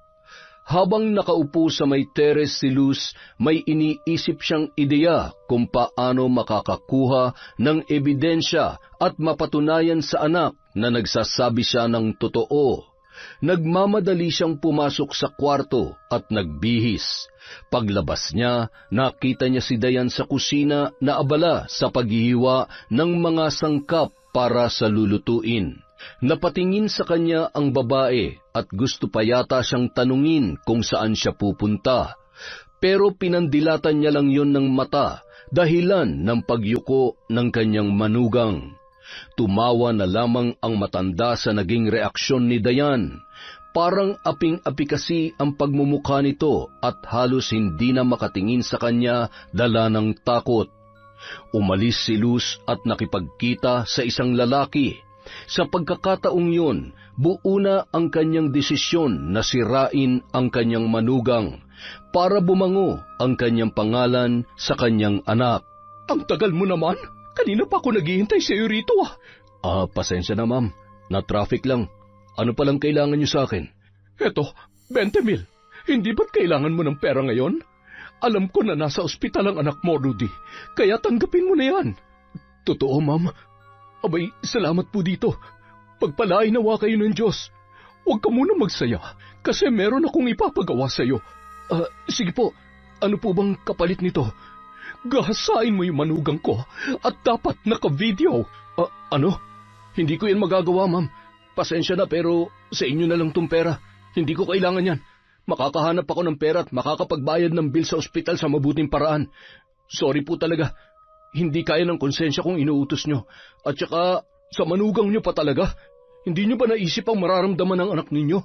habang nakaupo sa may teres si Luz, may iniisip siyang ideya kung paano makakakuha ng ebidensya at mapatunayan sa anak na nagsasabi siya ng totoo. Nagmamadali siyang pumasok sa kwarto at nagbihis. Paglabas niya, nakita niya si Dayan sa kusina na abala sa paghihiwa ng mga sangkap para sa lulutuin. Napatingin sa kanya ang babae at gusto pa yata siyang tanungin kung saan siya pupunta. Pero pinandilatan niya lang yon ng mata, dahilan ng pagyuko ng kanyang manugang. Tumawa na lamang ang matanda sa naging reaksyon ni Dayan. Parang aping-api kasi ang pagmumukha nito at halos hindi na makatingin sa kanya dala ng takot. Umalis si Luz at nakipagkita sa isang lalaki. Sa pagkakataong yun, buo na ang kanyang desisyon na sirain ang kanyang manugang para bumango ang kanyang pangalan sa kanyang anak. Ang tagal mo naman. Kanina pa ako naghihintay sa iyo rito pasensya na ma'am. Na-traffic lang. Ano palang kailangan niyo sa akin? Eto, 20,000. Hindi ba't kailangan mo ng pera ngayon? Alam ko na nasa ospital ang anak mo, Rudy. Kaya tanggapin mo na yan. Totoo, ma'am. Abay, salamat po dito. Pagpalain nawa kayo ng Diyos. Huwag ka muna magsaya, kasi meron akong ipapagawa sa iyo. Sige po, ano po bang kapalit nito? Gahasain mo yung manugang ko at dapat naka-video. Ano? Hindi ko yan magagawa, ma'am. Pasensya na pero sa inyo na lang tong pera. Hindi ko kailangan yan. Makakahanap ako ng pera at makakapagbayad ng bill sa ospital sa mabuting paraan. Sorry po talaga. Hindi kaya ng konsensya kong inuutos nyo. At saka, sa manugang nyo pa talaga. Hindi nyo ba naisip ang mararamdaman ng anak ninyo?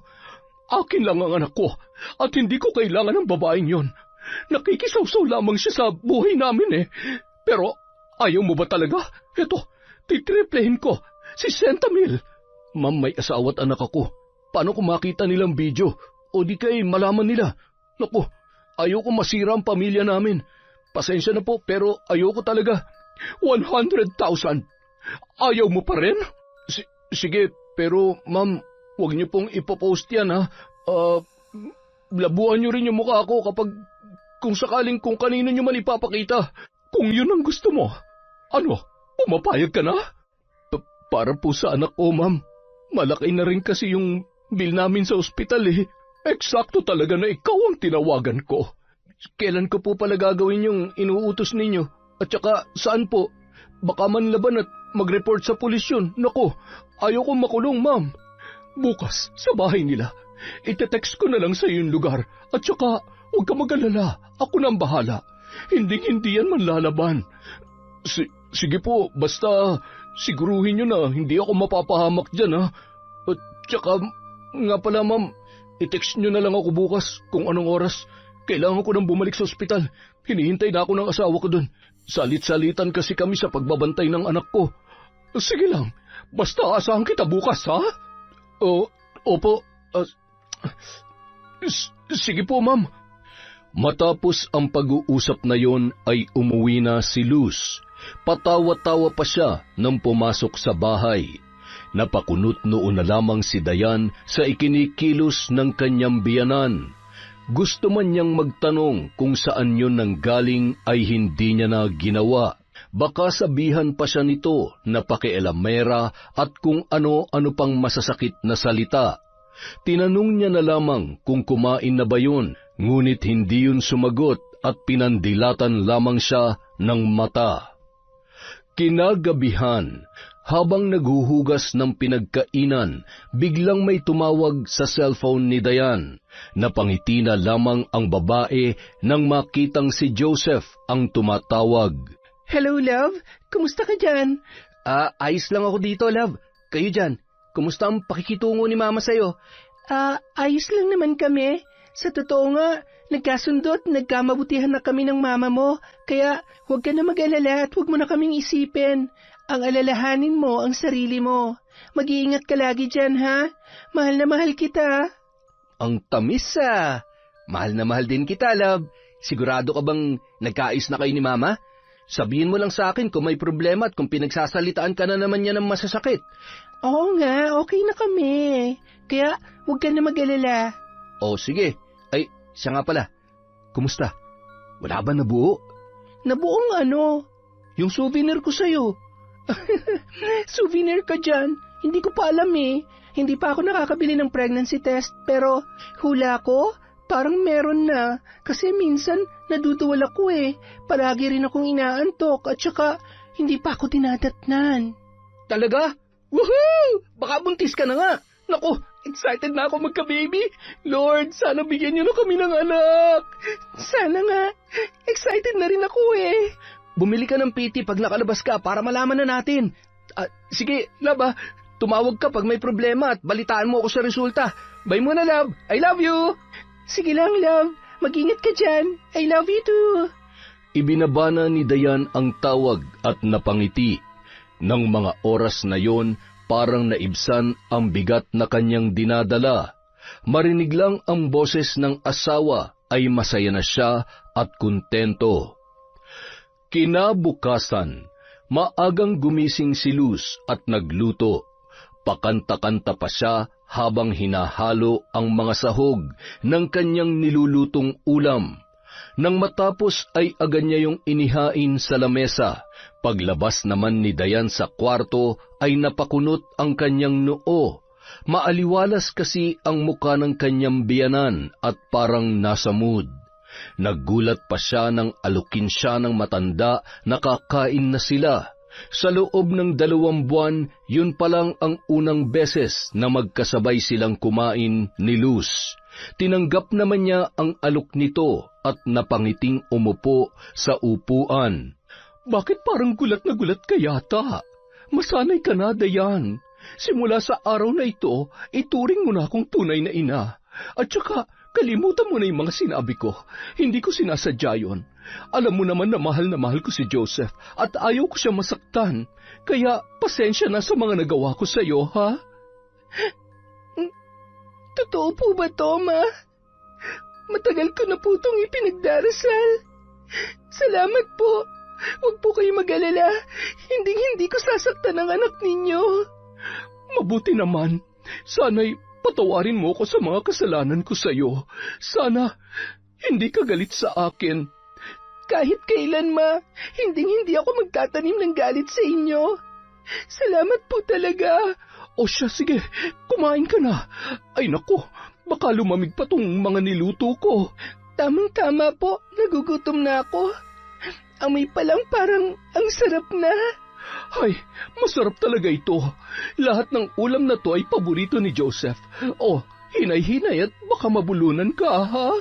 Akin lang ang anak ko, at hindi ko kailangan ng babaeng yon. Nakikisawsaw lamang siya sa buhay namin Pero, ayaw mo ba talaga? Eto, titriplehin ko, 60,000. Ma'am, may asawa at anak ako. Paano kung makita nilang video? O di kay malaman nila? Naku, ayaw ko masira ang pamilya namin. Pasensya na po, pero ayoko talaga. 100,000. Ayaw mo pa rin? Sige, pero ma'am, huwag niyo pong ipopost yan labuan niyo rin yung mukha ko kapag kung sakaling kung kanino niyo man ipapakita. Kung yun ang gusto mo. Ano, pumapayag ka na? Para po sa anak ko, ma'am. Malaki na rin kasi yung bill namin sa ospital Eksakto talaga na ikaw ang tinawagan ko. Kailan ko po pala gagawin yung inuutos ninyo? At saka, saan po? Baka manlaban at mag-report sa pulis yun. Naku, ayaw kong makulong, ma'am. Bukas, sa bahay nila. Ite-text ko na lang sa yung lugar. At saka, huwag ka mag-alala. Ako na ang bahala. Hindi yan manlalaban. Sige po, basta siguruhin nyo na hindi ako mapapahamak dyan, At saka, nga pala, ma'am, i-text nyo na lang ako bukas kung anong oras. Kailangan ko nang bumalik sa ospital. Hinihintay na ako ng asawa ko dun. Salit-salitan kasi kami sa pagbabantay ng anak ko. Sige lang, basta asahan kita bukas, ha? Opo. Sige po, ma'am. Matapos ang pag-uusap na yon ay umuwi na si Luz. Patawa-tawa pa siya nang pumasok sa bahay. Napakunot noon na lamang si Dayan sa ikinikilos ng kanyang biyanan. Gusto man niyang magtanong kung saan yun nanggaling ay hindi niya na ginawa. Baka sabihan pa siya nito na pakialamera at kung ano-ano pang masasakit na salita. Tinanong niya na lamang kung kumain na ba yun, ngunit hindi yun sumagot at pinandilatan lamang siya ng mata. Kinagabihan, habang naghuhugas ng pinagkainan, biglang may tumawag sa cellphone ni Dayan. Napangiti na lamang ang babae nang makitang si Joseph ang tumatawag. Hello, love. Kumusta ka dyan? Ayos lang ako dito, love. Kayo dyan, kumusta ang pakikitungo ni Mama sa'yo? Ayos lang naman kami. Sa totoo nga, nagkasundo at nagkamabutihan na kami ng mama mo, kaya huwag ka na mag-alala at huwag mo na kaming isipin. Ang alalahanin mo ang sarili mo. Mag-iingat ka lagi dyan, ha? Mahal na mahal kita. Ang tamis Mahal na mahal din kita, love. Sigurado ka bang nagkaayos na kayo ni Mama? Sabihin mo lang sa akin kung may problema at kung pinagsasalitaan ka na naman niya ng masasakit. Oo nga, okay na kami. Kaya huwag ka na mag-alala. O sige. Ay, siya nga pala. Kumusta? Wala ba nabuo? Nabuong ano? Yung souvenir ko sa'yo. Souvenir ka dyan? Hindi ko pa alam eh. Hindi pa ako nakakabili ng pregnancy test, pero hula ko, parang meron na. Kasi minsan naduduwal ako eh. Palagi rin akong inaantok at saka hindi pa ako dinadatnan. Talaga? Woohoo! Baka buntis ka na nga. Naku, excited na ako magka-baby. Lord, sana bigyan niyo na kami ng anak. Sana nga. Excited na rin ako eh. Bumili ka ng PT pag nakalabas ka para malaman na natin. Sige, love tumawag ka pag may problema at balitaan mo ako sa resulta. Bye muna, love. I love you. Sige lang, love. Mag-ingat ka dyan. I love you too. Ibinabana ni Dayan ang tawag at napangiti. Nang mga oras na yon, parang naibsan ang bigat na kanyang dinadala. Marinig lang ang boses ng asawa ay masaya na siya at kontento. Kinabukasan, maagang gumising si Luz at nagluto. Pakanta-kanta pa siya habang hinahalo ang mga sahog ng kanyang nilulutong ulam. Nang matapos ay agad niya yung inihain sa lamesa. Paglabas naman ni Dayan sa kwarto ay napakunot ang kanyang noo. Maaliwalas kasi ang muka ng kanyang biyanan at parang nasa mood. Naggulat pa siya nang alukin siya ng matanda na kakain na sila. Sa loob ng 2 buwan, yun palang ang unang beses na magkasabay silang kumain ni Luz. Tinanggap naman niya ang alok nito at napangiting umupo sa upuan. Bakit parang gulat na gulat ka yata? Masanay ka na, Dayan. Simula sa araw na ito, ituring mo na akong tunay na ina. At saka, kalimutan mo na yung mga sinabi ko. Hindi ko sinasadya yun. Alam mo naman na mahal ko si Joseph at ayaw ko siya masaktan. Kaya, pasensya na sa mga nagawa ko sa iyo, ha? Totoo po ba to, Ma? Matagal ko na po itong ipinagdarasal. Salamat po. Huwag po kayo mag-alala. Hindi ko sasaktan ang anak ninyo. Mabuti naman. Sana'y patawarin mo ko sa mga kasalanan ko sa iyo. Sana hindi ka galit sa akin. Kahit kailan, Ma, hindi ako magtatanim ng galit sa inyo. Salamat po talaga. O siya, sige, kumain ka na. Ay naku, baka lumamig pa tong mga niluto ko. Tamang-tama po, nagugutom na ako. Amoy pa lang parang ang sarap na. Ay, masarap talaga ito. Lahat ng ulam na to ay paborito ni Joseph. Oh, hinay-hinay at baka mabulunan ka, ha?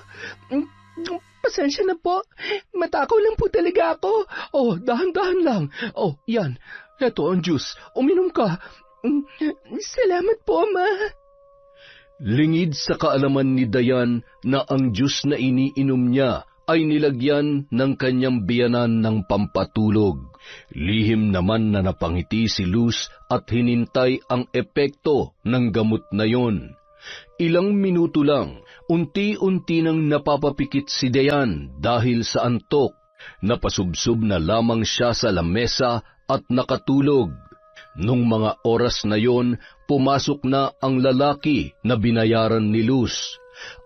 Pasensya na po. Matakaw lang po talaga ako. Oh, dahan-dahan lang. Oh, yan. Eto ang juice. Uminom ka. Salamat po, Ma. Lingid sa kaalaman ni Dayan na ang juice na iniinom niya ay nilagyan ng kanyang biyanan ng pampatulog. Lihim naman na napangiti si Luz at hinintay ang epekto ng gamot na yon. Ilang minuto lang, unti-unti nang napapapikit si Dayan dahil sa antok. Napasubsob na lamang siya sa lamesa at nakatulog. Nung mga oras na yon, pumasok na ang lalaki na binayaran ni Luz.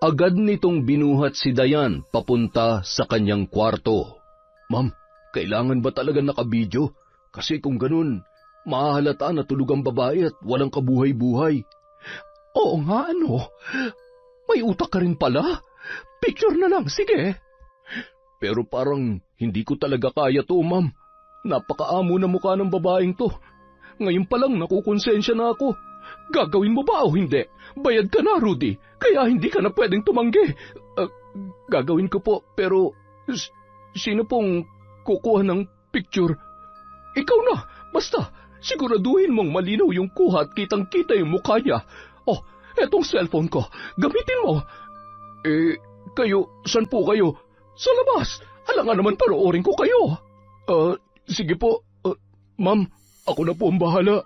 Agad nitong binuhat si Dayan papunta sa kanyang kwarto. "Ma'am, kailangan ba talaga nakabidyo? Kasi kung ganun, mahahalata na tulog ang babae at walang kabuhay-buhay." Oo nga, ano? May utak ka rin pala. Picture na lang, sige. Pero parang hindi ko talaga kaya to, ma'am. Napakaamo na mukha ng babaeng to. Ngayon pa lang nakukonsensya na ako. Gagawin mo ba o hindi? Bayad ka na, Rudy. Kaya hindi ka na pwedeng tumanggi. Gagawin ko po, pero sino pong kukuha ng picture? Ikaw na. Basta, siguraduhin mong malinaw yung kuha at kitang-kita yung mukha niya. Oh, etong cellphone ko. Gamitin mo. Kayo, saan po kayo? Sa labas. Alangan naman panoorin ko kayo. Sige po. Ma'am, ako na po ang bahala.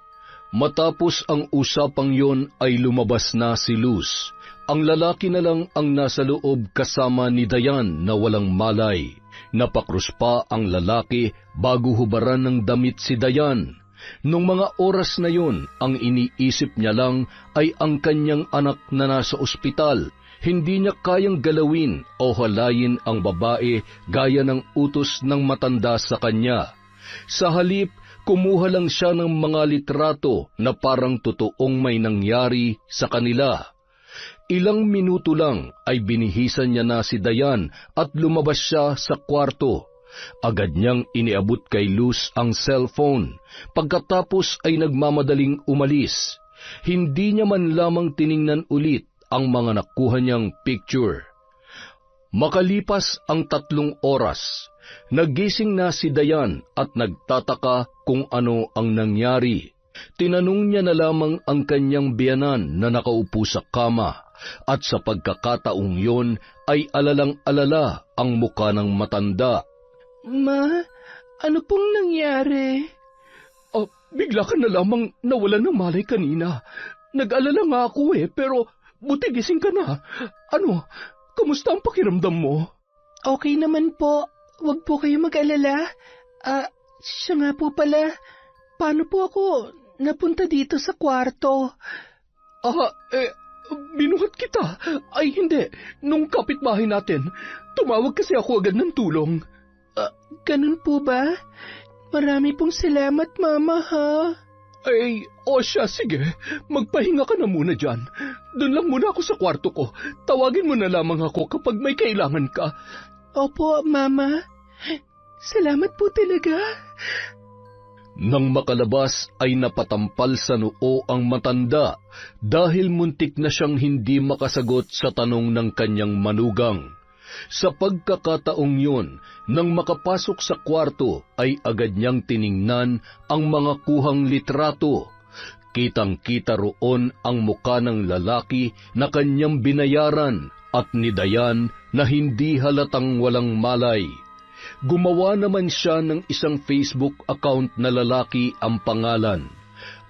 Matapos ang usapang yon ay lumabas na si Luz. Ang lalaki na lang ang nasa loob kasama ni Dayan na walang malay. Napakrus pa ang lalaki bago hubaran ng damit si Dayan. Nung mga oras na yon, ang iniisip niya lang ay ang kanyang anak na nasa ospital. Hindi niya kayang galawin o halayin ang babae gaya ng utos ng matanda sa kanya. Sa halip, kumuha lang siya ng mga litrato na parang totoong may nangyari sa kanila. Ilang minuto lang ay binihisan niya na si Dayan at lumabas siya sa kwarto. Agad niyang iniabot kay Luz ang cellphone. Pagkatapos ay nagmamadaling umalis. Hindi niya man lamang tiningnan ulit ang mga nakuha niyang picture. Makalipas ang 3 oras, nagising na si Dayan at nagtataka kung ano ang nangyari. Tinanong niya na lamang ang kanyang biyanan na nakaupo sa kama, at sa pagkakataong yon ay alalang-alala ang muka ng matanda. Ma, ano pong nangyari? Bigla ka na lamang nawalan ng malay kanina. Nag-alala nga ako pero buti gising ka na. Ano, kamusta ang pakiramdam mo? Okay naman po. Huwag po kayo mag-alala. Siya nga po pala. Paano po ako napunta dito sa kwarto? Binuhat kita. Ay hindi, nung kapitbahay natin. Tumawag kasi ako agad ng tulong. Ganun po ba? Marami pong salamat, Mama, ha? Siya, sige. Magpahinga ka na muna dyan. Doon lang muna ako sa kwarto ko. Tawagin mo na lamang ako kapag may kailangan ka. Opo, Mama. Salamat po talaga. Nang makalabas ay napatampal sa noo ang matanda dahil muntik na siyang hindi makasagot sa tanong ng kanyang manugang. Sa pagkakataong yun, nang makapasok sa kwarto ay agad niyang tiningnan ang mga kuhang litrato. Kitang-kita roon ang muka ng lalaki na kanyang binayaran at ni Dayan na hindi halatang walang malay. Gumawa naman siya ng isang Facebook account na lalaki ang pangalan.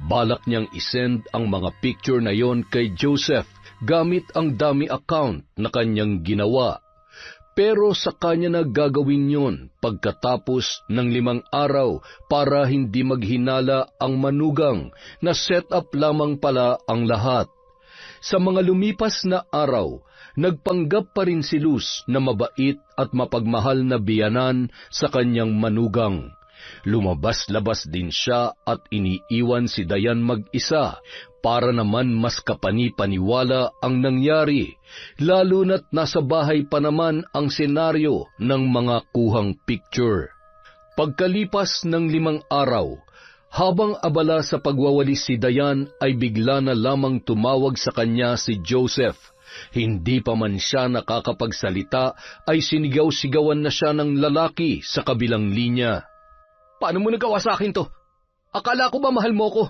Balak niyang isend ang mga picture na yon kay Joseph gamit ang dummy account na kanyang ginawa. Pero sa kanya na gagawin yon pagkatapos ng 5 araw para hindi maghinala ang manugang na set up lamang pala ang lahat. Sa mga lumipas na araw, nagpanggap pa rin si Luz na mabait at mapagmahal na biyanan sa kanyang manugang. Lumabas-labas din siya at iniiwan si Dayan mag-isa para naman mas kapani-paniwala ang nangyari, lalo na't nasa bahay pa naman ang senaryo ng mga kuhang picture. Pagkalipas ng 5 araw, habang abala sa pagwawalis si Dayan ay bigla na lamang tumawag sa kanya si Joseph. Hindi pa man siya nakakapagsalita ay sinigaw-sigawan na siya ng lalaki sa kabilang linya. Paano mo nagawa sa akin to? Akala ko ba mahal mo ko?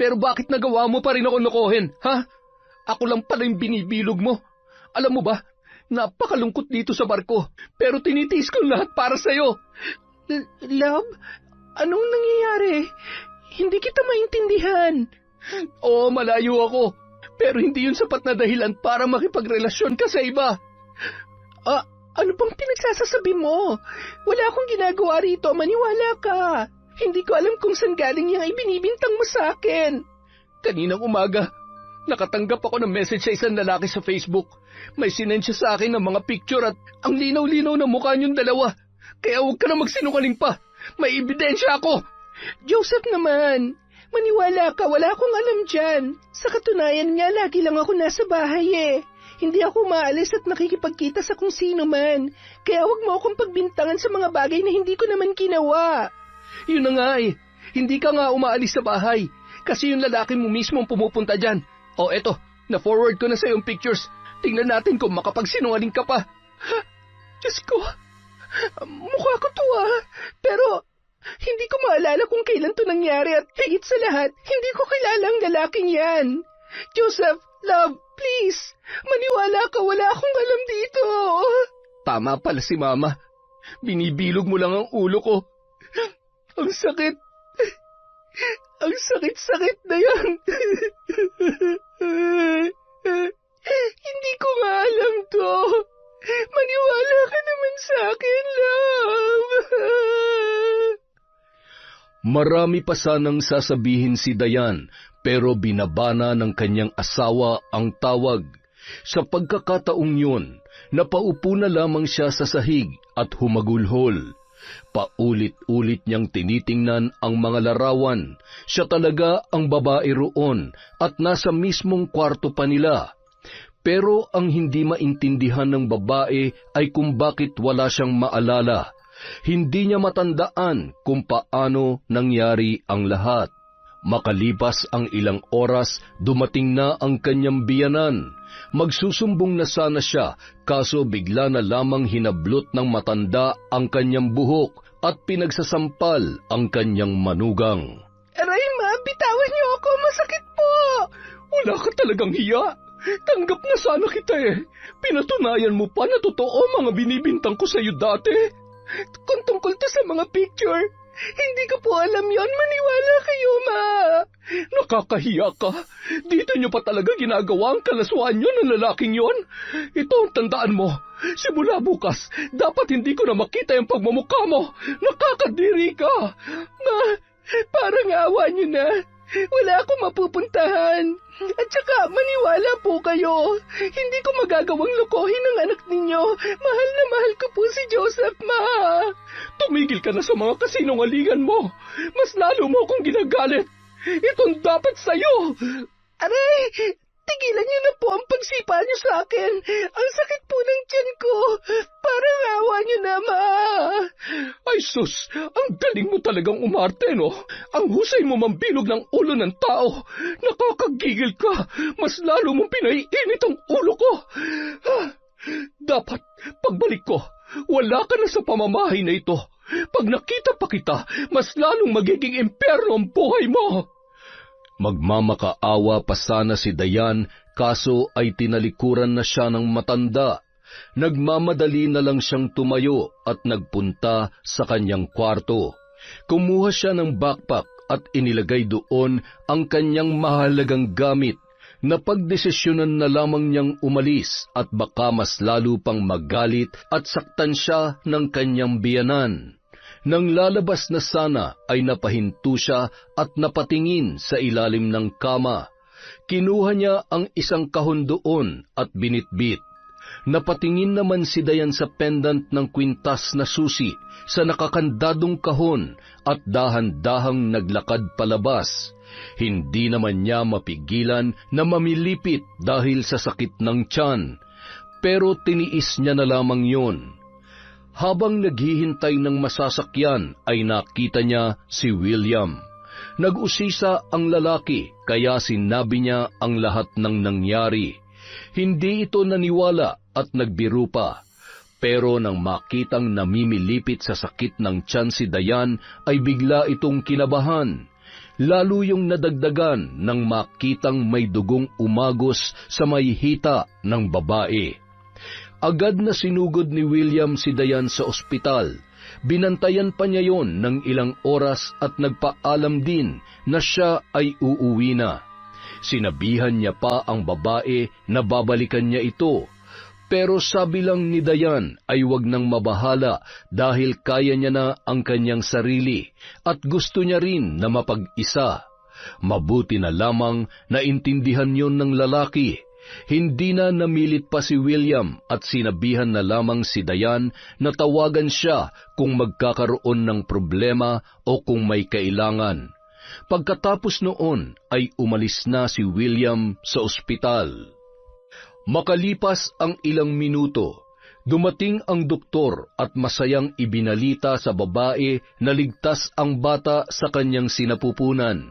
Pero bakit nagawa mo pa rin ako lokohin, ha? Ako lang pala yung binibilog mo. Alam mo ba, napakalungkot dito sa barko, pero tinitiis ko lahat para sa'yo. Love, anong nangyayari? Hindi kita maintindihan. Oo, malayo ako, pero hindi yun sapat na dahilan para makipagrelasyon ka sa iba. Ano bang pinagsasasabi mo? Wala akong ginagawa rito, maniwala ka. Hindi ko alam kung saan galing yung ibinibintang mo sa akin. Kaninang umaga, nakatanggap ako ng message sa isang lalaki sa Facebook. May sinend siya sa akin ng mga picture at ang linaw-linaw na mukha niyong dalawa. Kaya huwag ka na magsinungaling pa. May ebidensya ako. Joseph naman, maniwala ka, wala akong alam dyan. Sa katunayan nga, lagi lang ako nasa bahay eh. Hindi ako maalis at nakikipagkita sa kung sino man. Kaya huwag mo akong pagbintangan sa mga bagay na hindi ko naman ginawa. Yun na nga eh. Hindi ka nga umaalis sa bahay. Kasi yung lalaki mo mismo ang pumupunta dyan. O eto, na-forward ko na sa yung pictures. Tingnan natin kung makapagsinungaling ka pa. Diyos ko, mukha ko to Pero hindi ko maalala kung kailan to nangyari at higit sa lahat, hindi ko kilala ang lalaking yan. Joseph, love, please, maniwala ka, wala akong alam dito. Tama pala si Mama. Binibilog mo lang ang ulo ko. Ang sakit. Ang sakit-sakit na yan. Hindi ko nga alam to. Maniwala ka naman sa akin, love. Marami pa sanang sasabihin si Dayan, pero binabana ng kanyang asawa ang tawag. Sa pagkakataong yun, napaupo na lamang siya sa sahig at humagulhol. Paulit-ulit niyang tinitingnan ang mga larawan. Siya talaga ang babae roon at nasa mismong kwarto pa nila. Pero ang hindi maintindihan ng babae ay kung bakit wala siyang maalala. Hindi niya matandaan kung paano nangyari ang lahat. Makalipas ang ilang oras, dumating na ang kanyang biyanan. Magsusumbong na sana siya, kaso bigla na lamang hinablot ng matanda ang kanyang buhok at pinagsasampal ang kanyang manugang. Aray ma, bitawan niyo ako, masakit po. Wala ka talagang hiya. Tanggap na sana kita eh. Pinatunayan mo pa na totoo mga binibintang ko sa iyo dati. Kung tungkol to sa mga picture, hindi ko po alam yon. Maniwala kayo, ma. Nakakahiya ka. Dito niyo pa talaga ginagawa ang kalaswaan niyo ng lalaking yon. Ito ang tandaan mo. Simula bukas, dapat hindi ko na makita yung pagmumukha mo. Nakakadiri ka. Ma, parang awa niyo na. Wala akong mapupuntahan. At saka, maniwala po kayo. Hindi ko magagawang lokohin ang anak ninyo. Mahal na mahal ko po si Joseph, ma. Tumigil ka na sa mga kasinungalingan mo. Mas lalo mo akong ginagalit. Itong dapat sa'yo. Aray, tigilan niyo na po ang pagsipa niyo sa akin. Ang sakit po ng tiyan ko. Parang awa niyo na, ma. Ay sus, ang galing mo talagang umarte, no? Ang husay mo mambilog ng ulo ng tao. Nakakagigil ka. Mas lalo mong pinaiinit ang ulo ko. Dapat, pagbalik ko, wala ka na sa pamamahay na ito. Pag nakita pa kita, mas lalong magiging impyerno ang buhay mo. Magmamakaawa pa sana si Dayan, kaso ay tinalikuran na siya ng matanda. Nagmamadali na lang siyang tumayo at nagpunta sa kanyang kwarto. Kumuha siya ng backpack at inilagay doon ang kanyang mahalagang gamit. Napagdesisyonan na lamang niyang umalis at baka mas lalo pang magalit at saktan siya ng kanyang biyanan. Nang lalabas na sana ay napahinto siya at napatingin sa ilalim ng kama. Kinuha niya ang isang kahon doon at binitbit. Napatingin naman si Dayan sa pendant ng kwintas na susi sa nakakandadong kahon at dahan-dahang naglakad palabas. Hindi naman niya mapigilan na mamilipit dahil sa sakit ng tiyan, pero tiniis niya na lamang yon. Habang naghihintay ng masasakyan ay nakita niya si William. Nag-usisa ang lalaki kaya sinabi niya ang lahat ng nangyari. Hindi ito naniwala at nagbiro pa. Pero nang makitang namimilipit sa sakit ng tiyan si Dayan ay bigla itong kinabahan. Lalo yung nadagdagan nang makitang may dugong umagos sa may hita ng babae. Agad na sinugod ni William si Dayan sa ospital. Binantayan pa niya yon ng ilang oras at nagpaalam din na siya ay uuwi na. Sinabihan niya pa ang babae na babalikan niya ito. Pero sabi lang ni Dayan ay wag nang mabahala dahil kaya niya na ang kanyang sarili at gusto niya rin na mapag-isa. Mabuti na lamang na intindihan yon ng lalaki. Hindi na namilit pa si William at sinabihan na lamang si Diane na tawagan siya kung magkakaroon ng problema o kung may kailangan. Pagkatapos noon ay umalis na si William sa ospital. Makalipas ang ilang minuto, dumating ang doktor at masayang ibinalita sa babae na ligtas ang bata sa kanyang sinapupunan.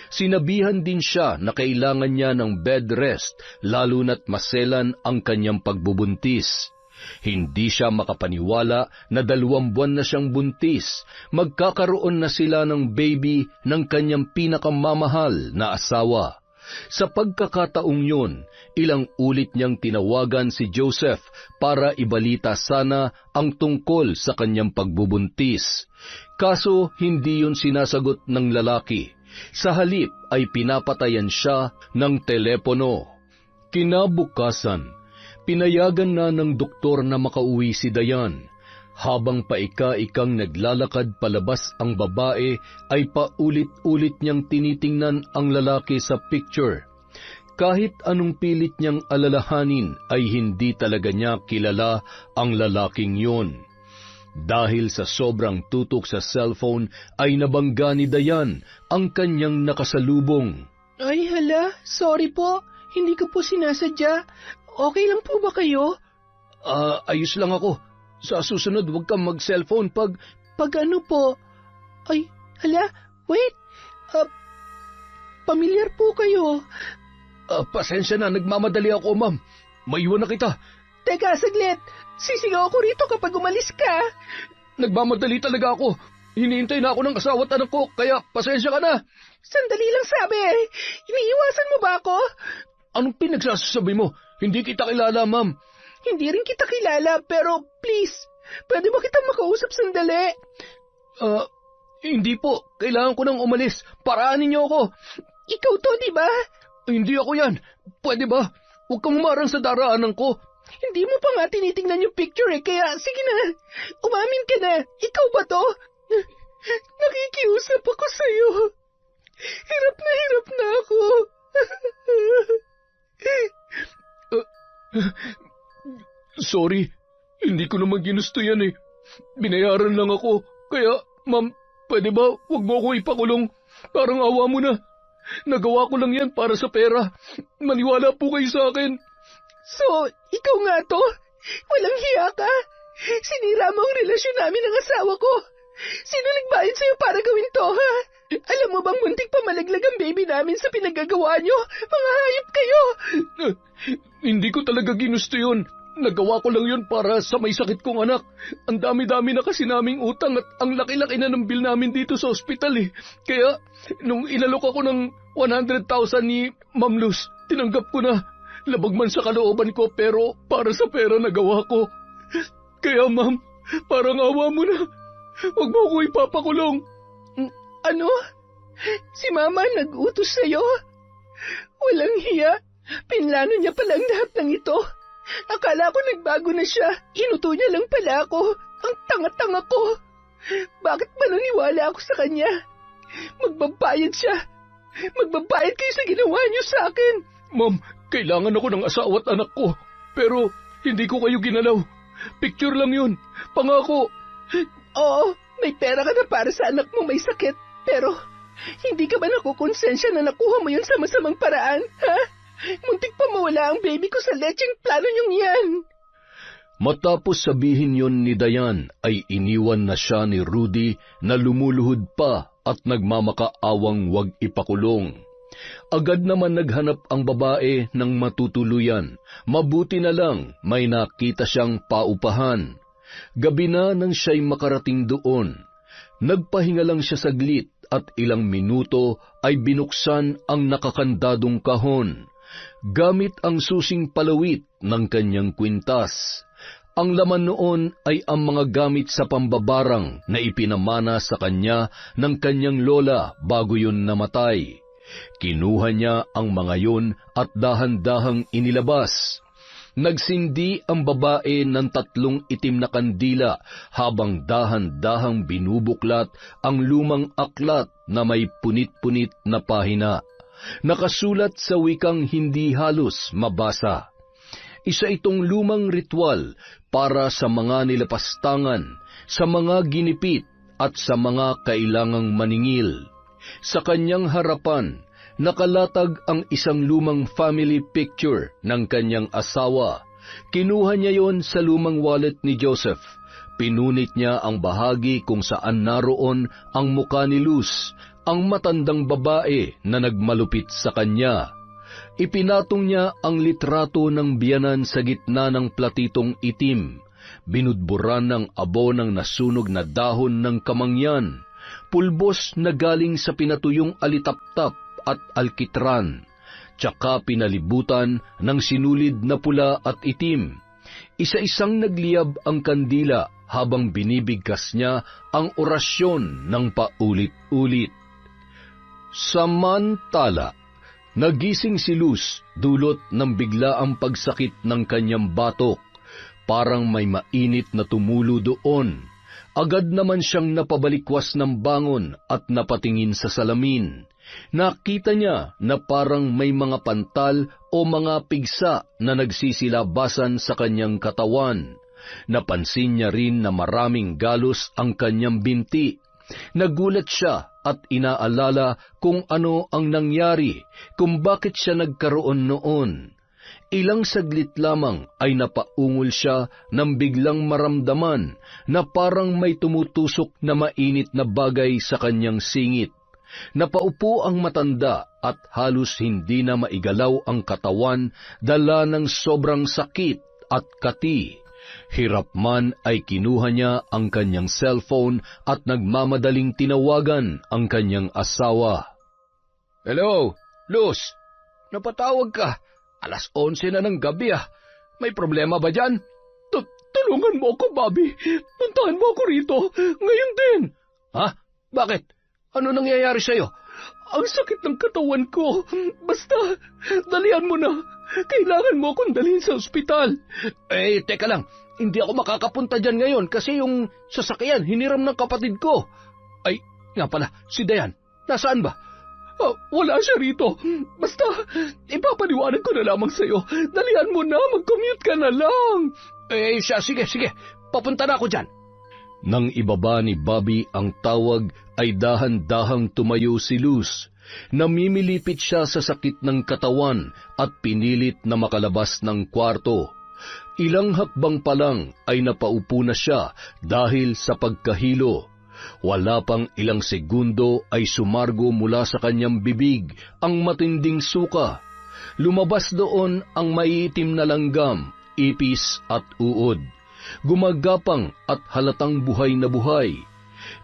Sinabihan din siya na kailangan niya ng bed rest lalo na't maselan ang kanyang pagbubuntis. Hindi siya makapaniwala na 2 buwan na siyang buntis. Magkakaroon na sila ng baby ng kanyang pinakamamahal na asawa. Sa pagkakataong yun, ilang ulit niyang tinawagan si Joseph para ibalita sana ang tungkol sa kanyang pagbubuntis. Kaso hindi yun sinasagot ng lalaki. Sa halip ay pinapatayan siya ng telepono. Kinabukasan, pinayagan na ng doktor na makauwi si Diane. Habang paika-ikang naglalakad palabas ang babae, ay paulit-ulit niyang tinitingnan ang lalaki sa picture. Kahit anong pilit niyang alalahanin, ay hindi talaga niya kilala ang lalaking yun. Dahil sa sobrang tutok sa cellphone, ay nabangga ni Diane ang kanyang nakasalubong. Ay hala, sorry po. Hindi ko po sinasadya. Okay lang po ba kayo? Ayos lang ako. Sa susunod, huwag kang mag-cellphone pag... Pag ano po? Ay, hala, wait. Pamilyar po kayo. Pasensya na, nagmamadali ako, ma'am. Maiwan na kita. Teka, saglit. Sisigaw ako rito kapag umalis ka. Nagmamadali talaga ako. Hinihintay na ako ng asawa at anak ko, kaya pasensya ka na. Sandali lang sabi. Iniiwasan mo ba ako? Anong pinagsasabi mo? Hindi kita kilala, ma'am. Hindi rin kita kilala, pero please, pwede ba kitang makausap sandali? Hindi po. Kailangan ko nang umalis. Paraanin niyo ako. Ikaw to, di ba? Hindi ako yan. Pwede ba? Huwag kang umarang sa daraanan ko. Hindi mo pa nga tinitingnan yung picture kaya sige na. Umamin ka na. Ikaw ba to? Nakikiusap ako sa'yo. Hirap na ako. Sorry, hindi ko naman ginusto yan eh. Binayaran lang ako. Kaya, ma'am, pwede ba huwag mo ako ipakulong? Parang awa mo na. Nagawa ko lang yan para sa pera. Maniwala po kayo sa akin. So, ikaw nga to? Walang hiya ka? Sinira mo ang relasyon namin ng asawa ko. Sino nagbayad sa'yo para gawin to, ha? Alam mo bang muntik pa malaglag ang baby namin sa pinagagawa nyo? Mga hayop kayo! Hindi ko talaga ginusto yun. Nagawa ko lang yun para sa may sakit kong anak. Ang dami-dami na kasi naming utang at ang laki-laki na ng bill namin dito sa ospital eh. Kaya, nung inalok ako ng 100,000 ni Ma'am Luz, tinanggap ko na. Labag man sa kalooban ko pero para sa pera nagawa ko. Kaya ma'am, parang awa mo na. Huwag mo ako ipapakulong. Ano? Si Mama nag-utos sa'yo? Walang hiya. Pinlano niya palang lahat ng ito. Akala ko nagbago na siya. Inuto niya lang pala ako. Ang tanga-tanga ko. Bakit ba naniwala ako sa kanya? Magbabayad siya. Magbabayad kayo sa ginawa niyo sa akin. Ma'am, kailangan ako ng asawa at anak ko. Pero hindi ko kayo ginalaw. Picture lang yun. Pangako. Oo, may pera ka na para sa anak mo may sakit. Pero hindi ka ba nakukonsensya na nakuha mo yun sa masamang paraan? Ha? Muntik pa mawala ang baby ko sa lecheng plano niyong yan. Matapos sabihin yon ni Diane, ay iniwan na siya ni Rudy na lumuluhod pa at nagmamakaawang wag ipakulong. Agad naman naghanap ang babae ng matutuluyan. Mabuti na lang may nakita siyang paupahan. Gabi na nang siya'y makarating doon. Nagpahinga lang siya saglit at ilang minuto ay binuksan ang nakakandadong kahon. Gamit ang susing palawit ng kanyang kwintas. Ang laman noon ay ang mga gamit sa pambabarang na ipinamana sa kanya ng kanyang lola bago yun namatay. Kinuha niya ang mga yun at dahan-dahang inilabas. Nagsindi ang babae ng 3 itim na kandila habang dahan-dahang binubuklat ang lumang aklat na may punit-punit na pahina. nakasulat sa wikang hindi halos mabasa. Isa itong lumang ritual para sa mga nilapastangan, sa mga ginipit at sa mga kailangang maningil. Sa kanyang harapan, nakalatag ang isang lumang family picture ng kanyang asawa. Kinuha niya yon sa lumang wallet ni Joseph. Pinunit niya ang bahagi kung saan naroon ang muka ni Luz, ang matandang babae na nagmalupit sa kanya. Ipinatong niya ang litrato ng biyanan sa gitna ng platitong itim. Binudburan ng abo ng nasunog na dahon ng kamangyan, pulbos na galing sa pinatuyong alitaptap at alkitran, tsaka pinalibutan ng sinulid na pula at itim. Isa-isang nagliyab ang kandila habang binibigkas niya ang orasyon ng paulit-ulit. Samantala, nagising si Luz dulot ng biglaang pagsakit ng kanyang batok. Parang may mainit na tumulo doon. Agad naman siyang napabalikwas ng bangon at napatingin sa salamin. Nakita niya na parang may mga pantal o mga pigsa na nagsisilabasan sa kanyang katawan. Napansin niya rin na maraming galos ang kanyang binti. Nagulat siya at inaalala kung ano ang nangyari, kung bakit siya nagkaroon noon. Ilang saglit lamang ay napaungol siya nang biglang maramdaman na parang may tumutusok na mainit na bagay sa kanyang singit. Napaupo ang matanda at halos hindi na maigalaw ang katawan dala ng sobrang sakit at kati. Hirap man ay kinuha niya ang kanyang cellphone at nagmamadaling tinawagan ang kanyang asawa. Hello, Luz. Napatawag ka. 11:00 na ng gabi May problema ba dyan? Tulungan mo ako, Bobby. Puntahan mo ako rito. Ngayon din. Ha? Bakit? Ano nangyayari sa'yo? Ang sakit ng katawan ko. Basta, dalihan mo na. Kailangan mo akong dalhin sa ospital. Teka lang. Hindi ako makakapunta dyan ngayon kasi yung sasakyan hiniram ng kapatid ko. Ay, nga pala, si Dayan. Nasaan ba? Wala siya rito. Basta, ipapaliwanag ko na lamang sa'yo. Dalihan mo na, mag-commute ka na lang. Sige. Papunta na ako dyan. Nang ibaba ni Bobby ang tawag, ay dahan-dahang tumayo si Luz. Namimilipit siya sa sakit ng katawan at pinilit na makalabas ng kwarto. Ilang hakbang pa lang ay napaupo na siya dahil sa pagkahilo. Wala pang ilang segundo ay sumargo mula sa kanyang bibig ang matinding suka. Lumabas doon ang maiitim na langgam, ipis at uod. Gumagapang at halatang buhay na buhay.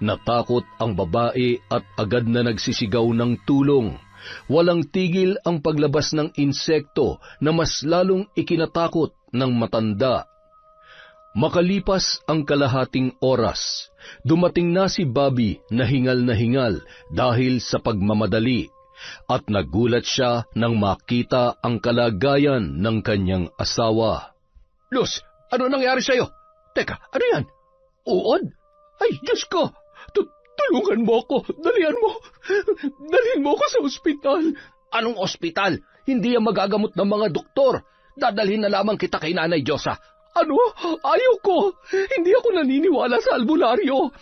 Natakot ang babae at agad na nagsisigaw ng tulong. Walang tigil ang paglabas ng insekto na mas lalong ikinatakot ng matanda. Makalipas ang kalahating oras, dumating na si Bobby na hingal dahil sa pagmamadali at nagulat siya nang makita ang kalagayan ng kanyang asawa. Luz, ano nangyari sa'yo? Teka, ano yan? Uod? Ay, Diyos ko! Tulungan mo ako! Dalhin mo ako sa ospital! Anong ospital? Hindi yan magagamot ng mga doktor. Dadalhin na lamang kita kay Nanay Diyosa. Ano? Ayaw ko! Hindi ako naniniwala sa albularyo!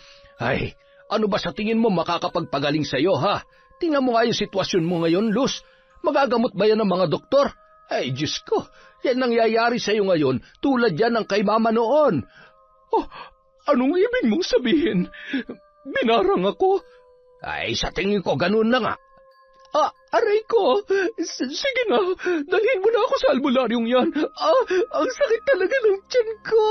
Ay, ano ba sa tingin mo makakapagpagaling sa'yo, ha? Tingnan mo nga yung sitwasyon mo ngayon, Luz. Magagamot ba yan ng mga doktor? Ay, Diyos ko, yan nangyayari sa'yo ngayon tulad yan ng kay Mama noon. Oh, anong ibig mong sabihin? Binarang ako? Ay, sa tingin ko, ganun na nga. Aray ko! Sige na, dalhin mo na ako sa albularyong yan. Ang sakit talaga ng tiyan ko!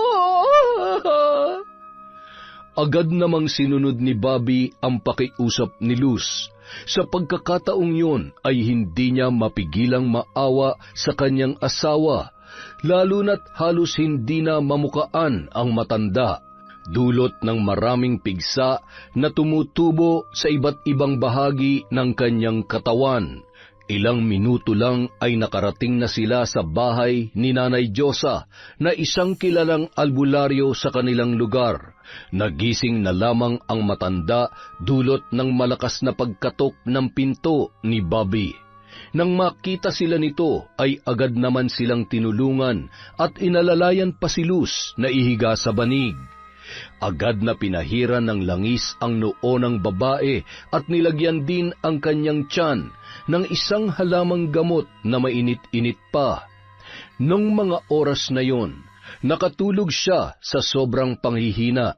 Agad namang sinunod ni Bobby ang pakiusap ni Luz. Sa pagkakataong yun ay hindi niya mapigilang maawa sa kanyang asawa, lalo na't halos hindi na mamukaan ang matanda. Dulot ng maraming pigsa na tumutubo sa iba't ibang bahagi ng kanyang katawan. Ilang minuto lang ay nakarating na sila sa bahay ni Nanay Diyosa na isang kilalang albularyo sa kanilang lugar. Nagising na lamang ang matanda dulot ng malakas na pagkatok ng pinto ni Bobby. Nang makita sila nito ay agad naman silang tinulungan at inalalayan pa si Luz na ihiga sa banig. Agad na pinahiran ng langis ang noo ng babae at nilagyan din ang kanyang tiyan ng isang halamang gamot na mainit-init pa. Nung mga oras na yon, nakatulog siya sa sobrang panghihina.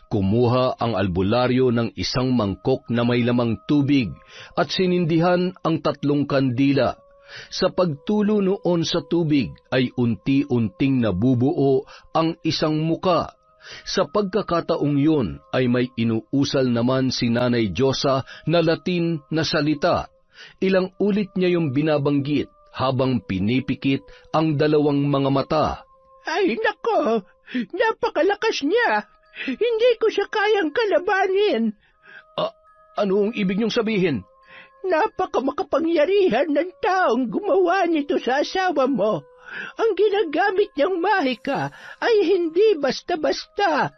Kumuha ang albularyo ng isang mangkok na may lamang tubig at sinindihan ang 3 kandila. Sa pagtulo noon sa tubig ay unti-unting nabubuo ang isang muka. Sa pagkakataong yun ay may inuusal naman si Nanay Diyosa na Latin na salita. Ilang ulit niya yung binabanggit habang pinipikit ang 2 mga mata. Ay nako, napakalakas niya. Hindi ko siya kayang kalabanin. Ano ang ibig niyong sabihin? Napakamakapangyarihan ng taong gumawa nito sa asawa mo. Ang ginagamit niyang mahika ay hindi basta-basta.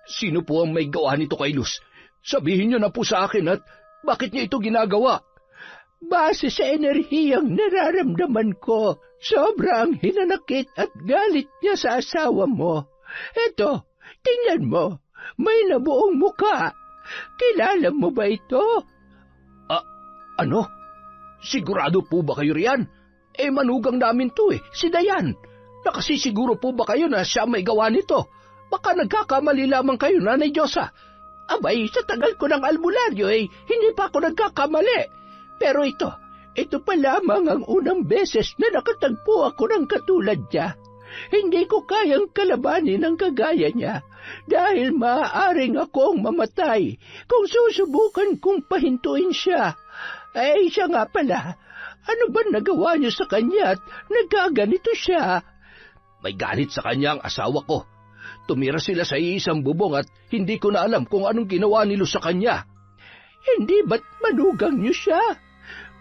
Sino po ang may gawa nito kay Luz? Sabihin niyo na po sa akin at bakit niya ito ginagawa? Base sa enerhiyang nararamdaman ko, sobrang hinanakit at galit niya sa asawa mo. Eto, tingnan mo, may nabuong muka. Kilala mo ba ito? Ano? Sigurado po ba kayo riyan? Manugang namin to si Dayan. Nakasisiguro po ba kayo na siya may gawa nito? Baka nagkakamali lamang kayo, Nanay Diyosa. Abay, sa tagal ko ng albularyo hindi pa ako nagkakamali. Pero ito pa lamang ang unang beses na nakatagpo ako ng katulad niya. Hindi ko kayang kalabanin ang kagaya niya dahil maaaring akong mamatay kung susubukan kong pahintuin siya. Siya nga pala, ano ba nagawa niyo sa kanya at nagkaganito siya? May galit sa kanya ang asawa ko. Tumira sila sa iisang bubong at hindi ko na alam kung anong ginawa nilo sa kanya. Hindi ba't manugang niyo siya?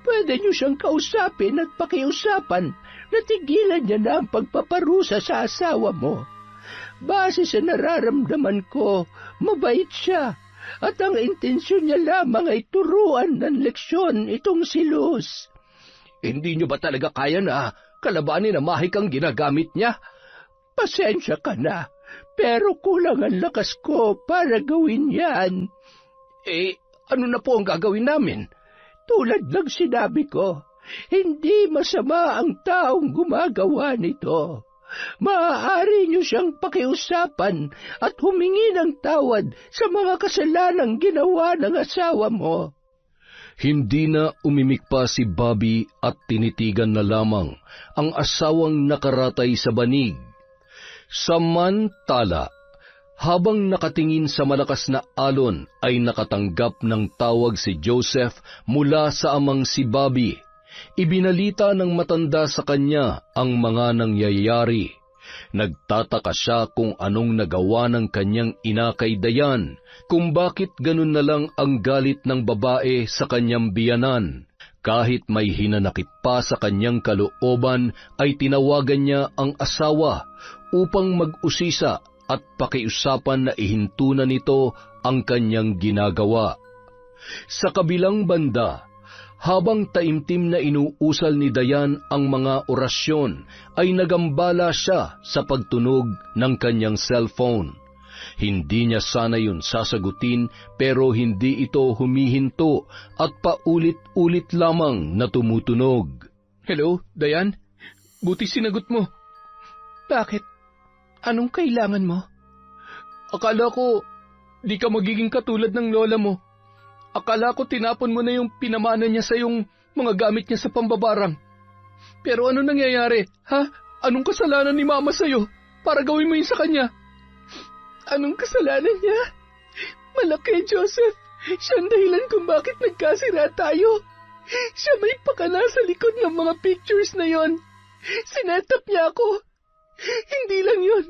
Pwede niyo siyang kausapin at pakiusapan na tigilan niya na ang pagpaparusa sa asawa mo. Base sa nararamdaman ko, mabait siya at ang intensyon niya lamang ay turuan ng leksyon itong si Luz. Hindi niyo ba talaga kaya na kalabanin ang mahikang ginagamit niya? Pasensya ka na, pero kulang ang lakas ko para gawin yan. Ano na po ang gagawin namin? Tulad ng sinabi ko, hindi masama ang taong gumagawa nito. Maaari niyo siyang pakiusapan at humingi ng tawad sa mga kasalanang ginawa ng asawa mo. Hindi na umimik pa si Bobby at tinitigan na lamang ang asawang nakaratay sa banig. Samantala, habang nakatingin sa malakas na alon ay nakatanggap ng tawag si Joseph mula sa amang si Bobby. Ibinalita ng matanda sa kanya ang mga nangyayari. Nagtataka siya kung anong nagawa ng kanyang ina kay Dayan, kung bakit ganun na lang ang galit ng babae sa kanyang biyanan. Kahit may hinanakit pa sa kanyang kalooban ay tinawagan niya ang asawa upang mag-usisa at pakiusapan na ihinto na nito ang kanyang ginagawa. Sa kabilang banda, habang taimtim na inuusal ni Dayan ang mga orasyon, ay nagambala siya sa pagtunog ng kanyang cellphone. Hindi niya sana yun sasagutin pero hindi ito humihinto at paulit-ulit lamang na tumutunog. Hello, Dayan? Buti sinagot mo. Bakit? Anong kailangan mo? Akala ko, di ka magiging katulad ng lola mo. Akala ko tinapon mo na yung pinamana niya sa yung mga gamit niya sa pambabarang. Pero ano nangyayari, ha? Anong kasalanan ni Mama sa'yo para gawin mo yun sa kanya? Anong kasalanan niya? Malaki, Joseph. Siya ang dahilan kung bakit nagkasira tayo. Siya may pakana sa likod ng mga pictures na yon. Sinetap niya ako. Hindi lang yun.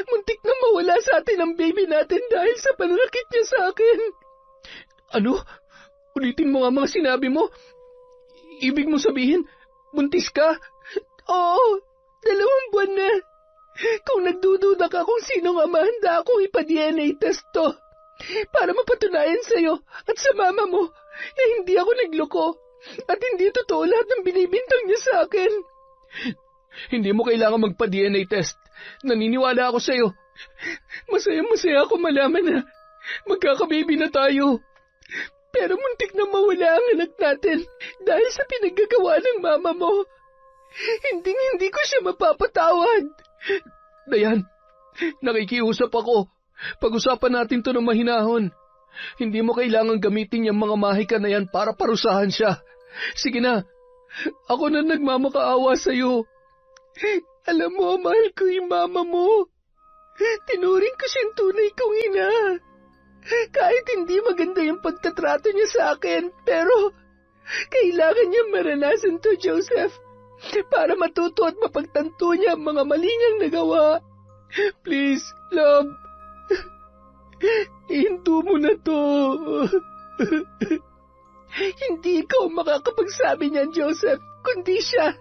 Muntik na mawala sa atin ang baby natin dahil sa pananakit niya sa akin. Ano? Ulitin mo nga mga sinabi mo. Ibig mo sabihin, buntis ka? Oo, 2 buwan na. Kung nagdududa ka kung sinong ama, handa akong ipa-DNA test to. Para mapatunayan sa'yo at sa mama mo na hindi ako nagloko. At hindi totoo lahat ng binibintang niya sa akin. Hindi mo kailangan magpa-DNA test. Naniniwala ako sa'yo. Masaya ako malaman na magkakababy na tayo. Pero muntik na mawala ang anak natin dahil sa pinaggagawa ng mama mo. Hindi ko siya mapapatawad. Dayan, nakikiusap ako. Pag-usapan natin to ng mahinahon. Hindi mo kailangan gamitin yung mga mahika na yan para parusahan siya. Sige na, ako na nagmamakaawa sa'yo. Alam mo, mahal ko yung mama mo. Tinuring ko siyang tunay kong ina. Kahit hindi maganda yung pagtatrato niya sa akin, pero kailangan niya maranasan to, Joseph, para matuto at mapagtanto niya ang mga mali niyang nagawa. Please, love, ihinto mo na to. Hindi ikaw makakapagsabi niyan, Joseph, kundi siya.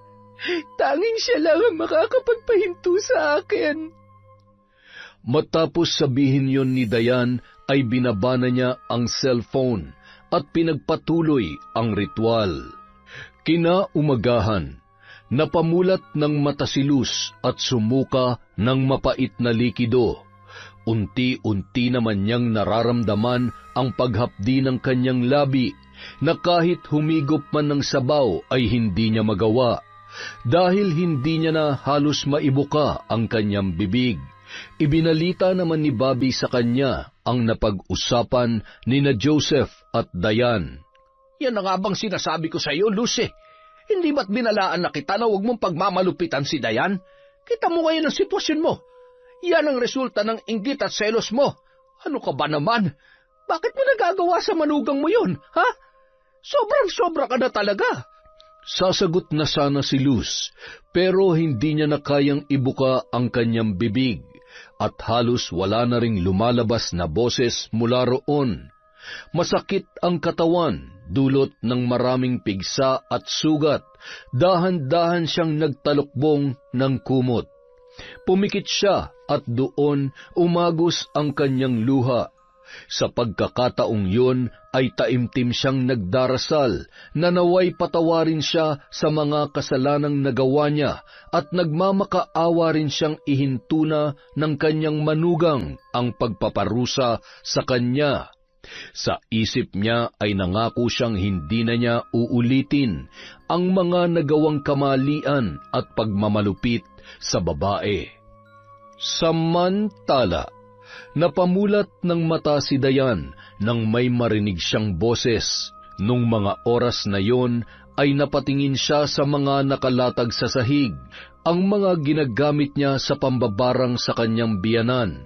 Tanging siya lang ang makakapagpahinto sa akin. Matapos sabihin yon ni Dayan, ay binabana niya ang cellphone at pinagpatuloy ang ritual. Kinaumagahan, napamulat ng mata si Luz at sumuka ng mapait na likido. Unti-unti naman niyang nararamdaman ang paghapdi ng kanyang labi na kahit humigop man ng sabaw ay hindi niya magawa dahil hindi niya na halos maibuka ang kanyang bibig. Ibinalita naman ni Bobby sa kanya ang napag-usapan ni na Joseph at Dayan. Yan na nga bang sinasabi ko sa iyo, Lucy? Hindi ba't binalaan na kita na huwag mong pagmamalupitan si Dayan? Kita mo ngayon ang sitwasyon mo. Yan ang resulta ng inggit at selos mo. Ano ka ba naman? Bakit mo nagagawa sa manugang mo yun, ha? Sobrang-sobra ka na talaga. Sasagot na sana si Luz, pero hindi niya na kayang ibuka ang kanyang bibig at halos wala na ring lumalabas na boses mula roon. Masakit ang katawan, dulot ng maraming pigsa at sugat. Dahan-dahan siyang nagtalukbong ng kumot. Pumikit siya at doon umagos ang kanyang luha. Sa pagkakataong yun ay taimtim siyang nagdarasal na naway patawarin siya sa mga kasalanang nagawa niya at nagmamakaawa rin siyang ihintuna ng kanyang manugang ang pagpaparusa sa kanya. Sa isip niya ay nangako siyang hindi na niya uulitin ang mga nagawang kamalian at pagmamalupit sa babae. Samantala, napamulat ng mata si Dayan nang may marinig siyang boses. Nung mga oras na yon ay napatingin siya sa mga nakalatag sa sahig, ang mga ginagamit niya sa pambabarang sa kanyang biyanan.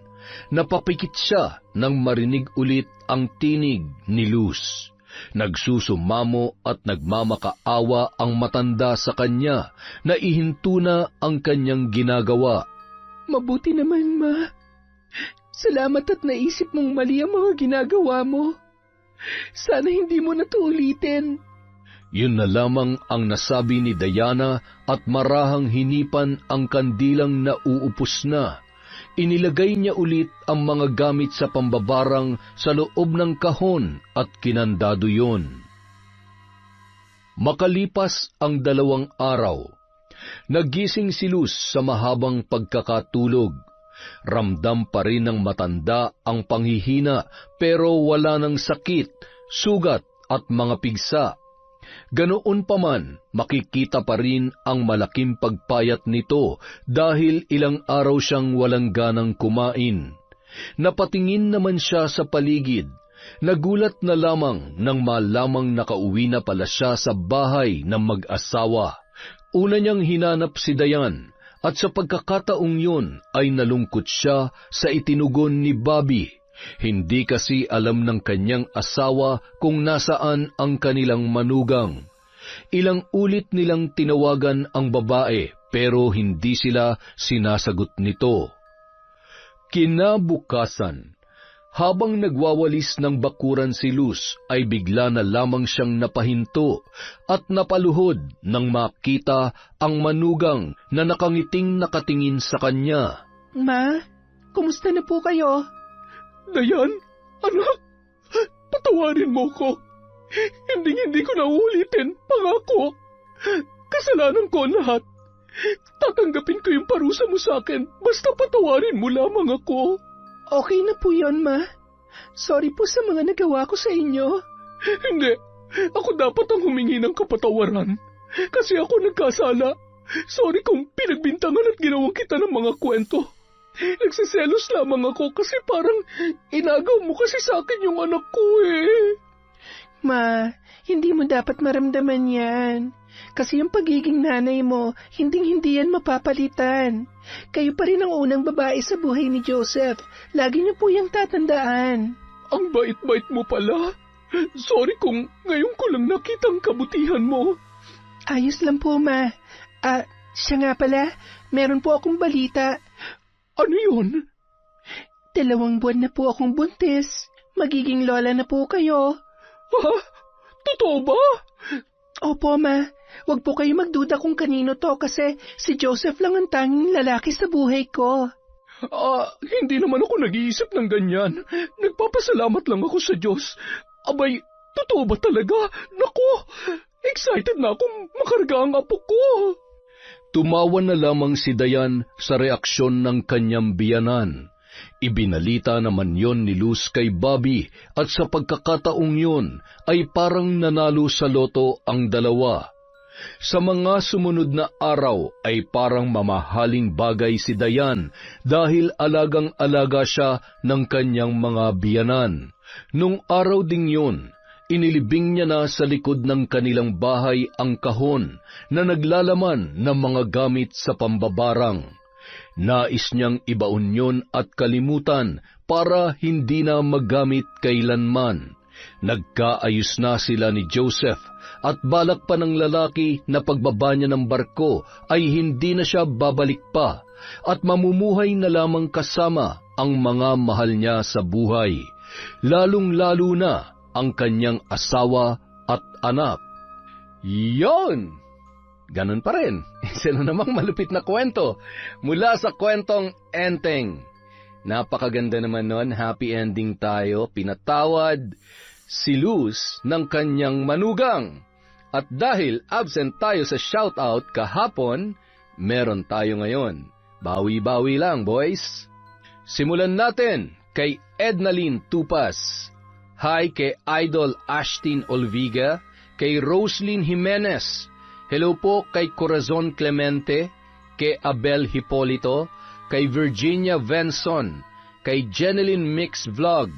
Napapikit siya nang marinig ulit ang tinig ni Luz. Nagsusumamo at nagmamakaawa ang matanda sa kanya na ihinto na ang kanyang ginagawa. Mabuti naman, Ma. Salamat at naisip mong mali ang mga ginagawa mo. Sana hindi mo na to ulitin. Yun na lamang ang nasabi ni Diana at marahang hinipan ang kandilang nauupos na. Inilagay niya ulit ang mga gamit sa pambabarang sa loob ng kahon at kinandado yon. Makalipas ang 2 araw, nagising si Luz sa mahabang pagkakatulog. Ramdam pa rin ng matanda ang panghihina pero wala ng sakit, sugat at mga pigsa. Ganoon pa man, makikita pa rin ang malaking pagpayat nito dahil ilang araw siyang walang ganang kumain. Napatingin naman siya sa paligid. Nagulat na lamang nang malamang nakauwi na pala siya sa bahay ng mag-asawa. Una niyang hinanap si Dayan at sa pagkakataong yun ay nalungkot siya sa itinugon ni Bobby. Hindi kasi alam ng kanyang asawa kung nasaan ang kanilang manugang. Ilang ulit nilang tinawagan ang babae pero hindi sila sinasagot nito. Kinabukasan, habang nagwawalis ng bakuran si Luz ay bigla na lamang siyang napahinto at napaluhod nang makita ang manugang na nakangiting nakatingin sa kanya. Ma, kumusta na po kayo? Dayan, anak, patawarin mo ko. Hindi ko na uulitin, pangako. Kasalanan ko ang lahat. Tatanggapin ko yung parusa mo sa akin, basta patawarin mo lamang ako. Okay na po yun, Ma. Sorry po sa mga nagawa ko sa inyo. Hindi, ako dapat ang humingi ng kapatawaran. Kasi ako nagkasala. Sorry kung pinagbintangan at ginawang kita ng mga kwento. Nagsiselos lamang ako kasi parang inagaw mo kasi sa akin yung anak ko eh. Ma, hindi mo dapat maramdaman yan. Kasi yung pagiging nanay mo, hindi yan mapapalitan. Kayo pa rin ang unang babae sa buhay ni Joseph. Lagi niyo po yung tatandaan. Ang bait-bait mo pala. Sorry kung ngayon ko lang nakitang kabutihan mo. Ayos lang po, Ma. Siya nga pala, meron po akong balita. Ano yun? 2 buwan na po akong buntis. Magiging lola na po kayo. Ha? Totoo ba? Opo, Ma. Huwag po kayo magduda kung kanino to kasi si Joseph lang ang tanging lalaki sa buhay ko. Hindi naman ako nag-iisip ng ganyan. Nagpapasalamat lang ako sa Diyos. Abay, totoo ba talaga? Naku, excited na akong makarga ang apo ko. Tumawa na lamang si Dayan sa reaksyon ng kanyang biyanan. Ibinalita naman yon ni Luz kay Bobby at sa pagkakataong yon ay parang nanalo sa loto ang dalawa. Sa mga sumunod na araw ay parang mamahaling bagay si Dayan dahil alagang-alaga siya ng kanyang mga biyanan. Nung araw ding yun, inilibing niya na sa likod ng kanilang bahay ang kahon na naglalaman ng mga gamit sa pambabarang. Nais niyang ibaon yun at kalimutan para hindi na magamit kailanman. Nagkaayos na sila ni Joseph at balak pa ng lalaki na pagbaba niya ng barko ay hindi na siya babalik pa at mamumuhay na lamang kasama ang mga mahal niya sa buhay, lalong-lalo na ang kanyang asawa at anak. Yon! Ganon pa rin. Isa na namang malupit na kwento mula sa kwentong Enteng. Napakaganda naman nun, happy ending tayo, pinatawad si Luz ng kanyang manugang. At dahil absent tayo sa shoutout kahapon, meron tayo ngayon. Bawi-bawi lang, boys. Simulan natin kay Ednalyn Tupas. Hi kay Idol Ashtin Olviga, kay Roslyn Jimenez. Hello po kay Corazon Clemente, kay Abel Hipolito, kay Virginia Venson, kay Jeneline Mix Vlog.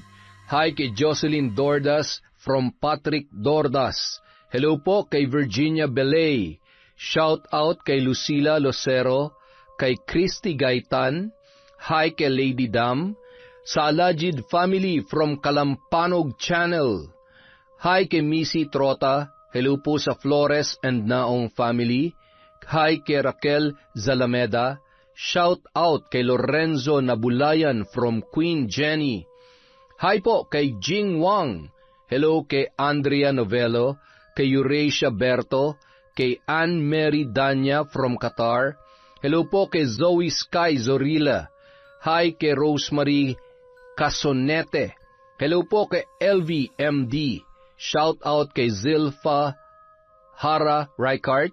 Hi kay Jocelyn Dordas from Patrick Dordas. Hello po kay Virginia Belay. Shout out kay Lucila Lucero, kay Christy Gaitan. Hi kay Lady Dam. Sa Alajid family from Kalampanog Channel. Hi kay Missy Trota. Hello po sa Flores and Naong family. Hi kay Raquel Zalameda. Shout out kay Lorenzo Nabulayan from Queen Jenny. Hi po kay Jing Wang. Hello kay Andrea Novello, kay Eurasia Berto, kay Anne-Mary Danya from Qatar. Hello po kay Zoe Sky Zorilla. Hi kay Rosemary Casonete. Hello po kay LV MD. Shout out kay Zilpha Hara Ricart.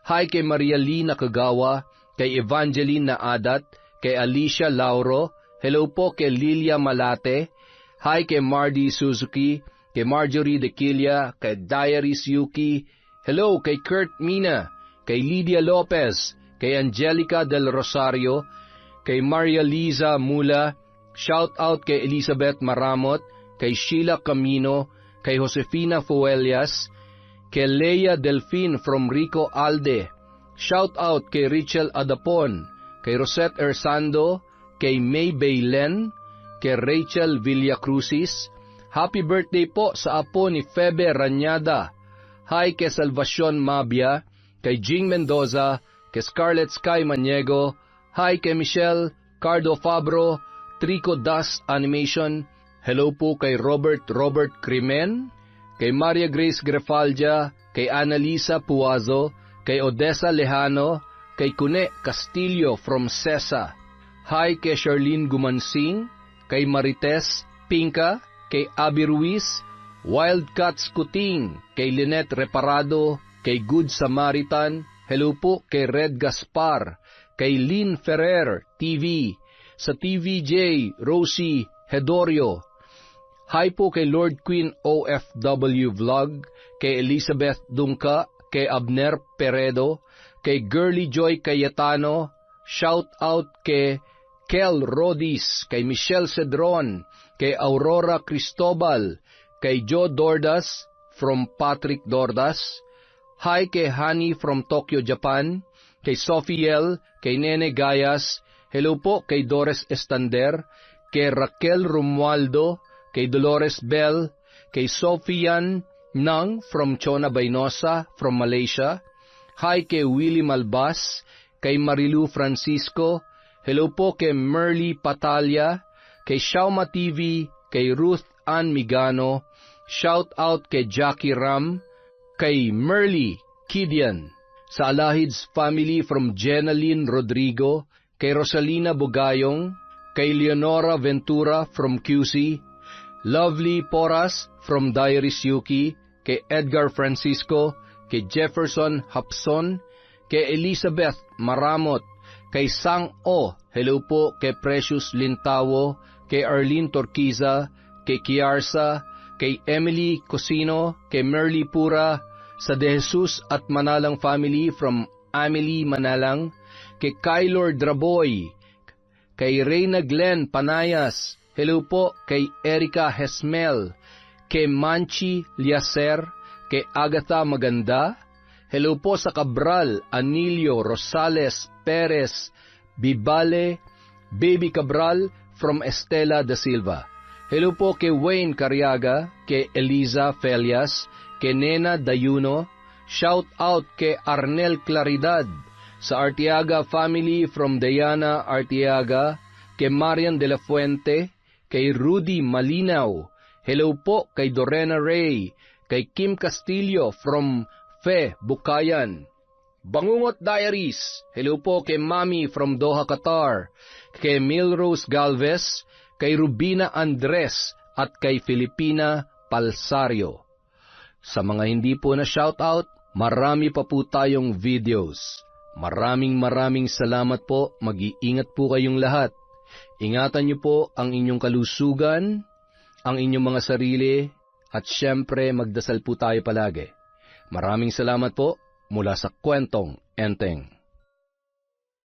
Hi kay Maria Lee Nakagawa, kay Evangeline Naadat, kay Alicia Lauro. Hello po kay Lilia Malate. Hi kay Mardy Suzuki, kay Marjorie Dequilla, kay Diaries Yuki. Hello kay Kurt Mina, kay Lydia Lopez, kay Angelica del Rosario, kay Maria Liza Mula. Shout out kay Elizabeth Maramot, kay Sheila Camino, kay Josefina Fuelias, kay Leia Delfin from Rico Alde. Shout out kay Richel Adapon, kay Rosette Ersando, kay May Baylen, kay Rachel Villacrucis. Happy birthday po sa apo ni Febe Ranyada. Hi kay Salvacion Mabia, kay Jing Mendoza, kay Scarlett Sky Maniego. Hi kay Michelle Cardo Fabro, Trico Das Animation. Hello po kay Robert Crimen, kay Maria Grace Grefaldia, kay Annalisa Puazo, kay Odessa Lejano, kay Cune Castillo from Sesa. Hi kay Charlene Gumansing, kay Marites Pinka, kay Abi Ruiz, Wildcats Kuting, kay Lynette Reparado, kay Good Samaritan, hello po kay Red Gaspar, kay Lynn Ferrer TV, sa TVJ, Rosie Hedorio. Hi po kay Lord Queen OFW Vlog, kay Elizabeth Dungka, kay Abner Peredo, kay Girly Joy Cayetano, shout out kay Kel Rodis, kay Michelle Cedron, kay Aurora Cristobal, kay Joe Dordas from Patrick Dordas. Hi kay Hani from Tokyo, Japan, kay Sophiel, kay Nene Gayas, hello po kay Doris Estander, kay Raquel Romualdo, kay Dolores Bell, kay Sofian Nang from Chona Baynosa from Malaysia. Hi kay Willie Malbas, kay Marilu Francisco, hello po kay Merly Patalya, kay Shauma TV, kay Ruth Ann Migano, shout out kay Jackie Ram, kay Merly Kidian, sa Alahids family from Jenaline Rodrigo, kay Rosalina Bugayong, kay Leonora Ventura from QC, Lovely Poras from Diaries Yuki, kay Edgar Francisco, kay Jefferson Hapson, kay Elizabeth Maramot, kay Sang O, hello po kay Precious Lintawo, kay Arlene Torquiza, kay Kiarsa, kay Emily Cosino, kay Merly Pura, sa De Jesus at Manalang family from Amelie Manalang, kay Kylor Draboy, kay Reyna Glenn Panayas, hello po kay Erica Hesmel, kay Manchi Liaser, kay Agatha Maganda, hello po sa Cabral, Anilio, Rosales, Perez, Bibale, Baby Cabral from Estela da Silva. Hello po kay Wayne Cariaga, kay Eliza Felias, kay Nena Dayuno, shout out kay Arnel Claridad, sa Artiaga family from Diana Artiaga, kay Marian de la Fuente, kay Rudy Malinaw, hello po kay Dorena Ray, kay Kim Castillo from Fe Bukayan. Bangungot Diaries, hello po kay Mami from Doha, Qatar, kay Milrose Galvez, kay Rubina Andres, at kay Filipina Palsario. Sa mga hindi po na shoutout, marami pa po tayong videos. Maraming salamat po, mag-iingat po kayong lahat. Ingatan niyo po ang inyong kalusugan, ang inyong mga sarili, at syempre magdasal po tayo palagi. Maraming salamat po mula sa Kwentong Enteng.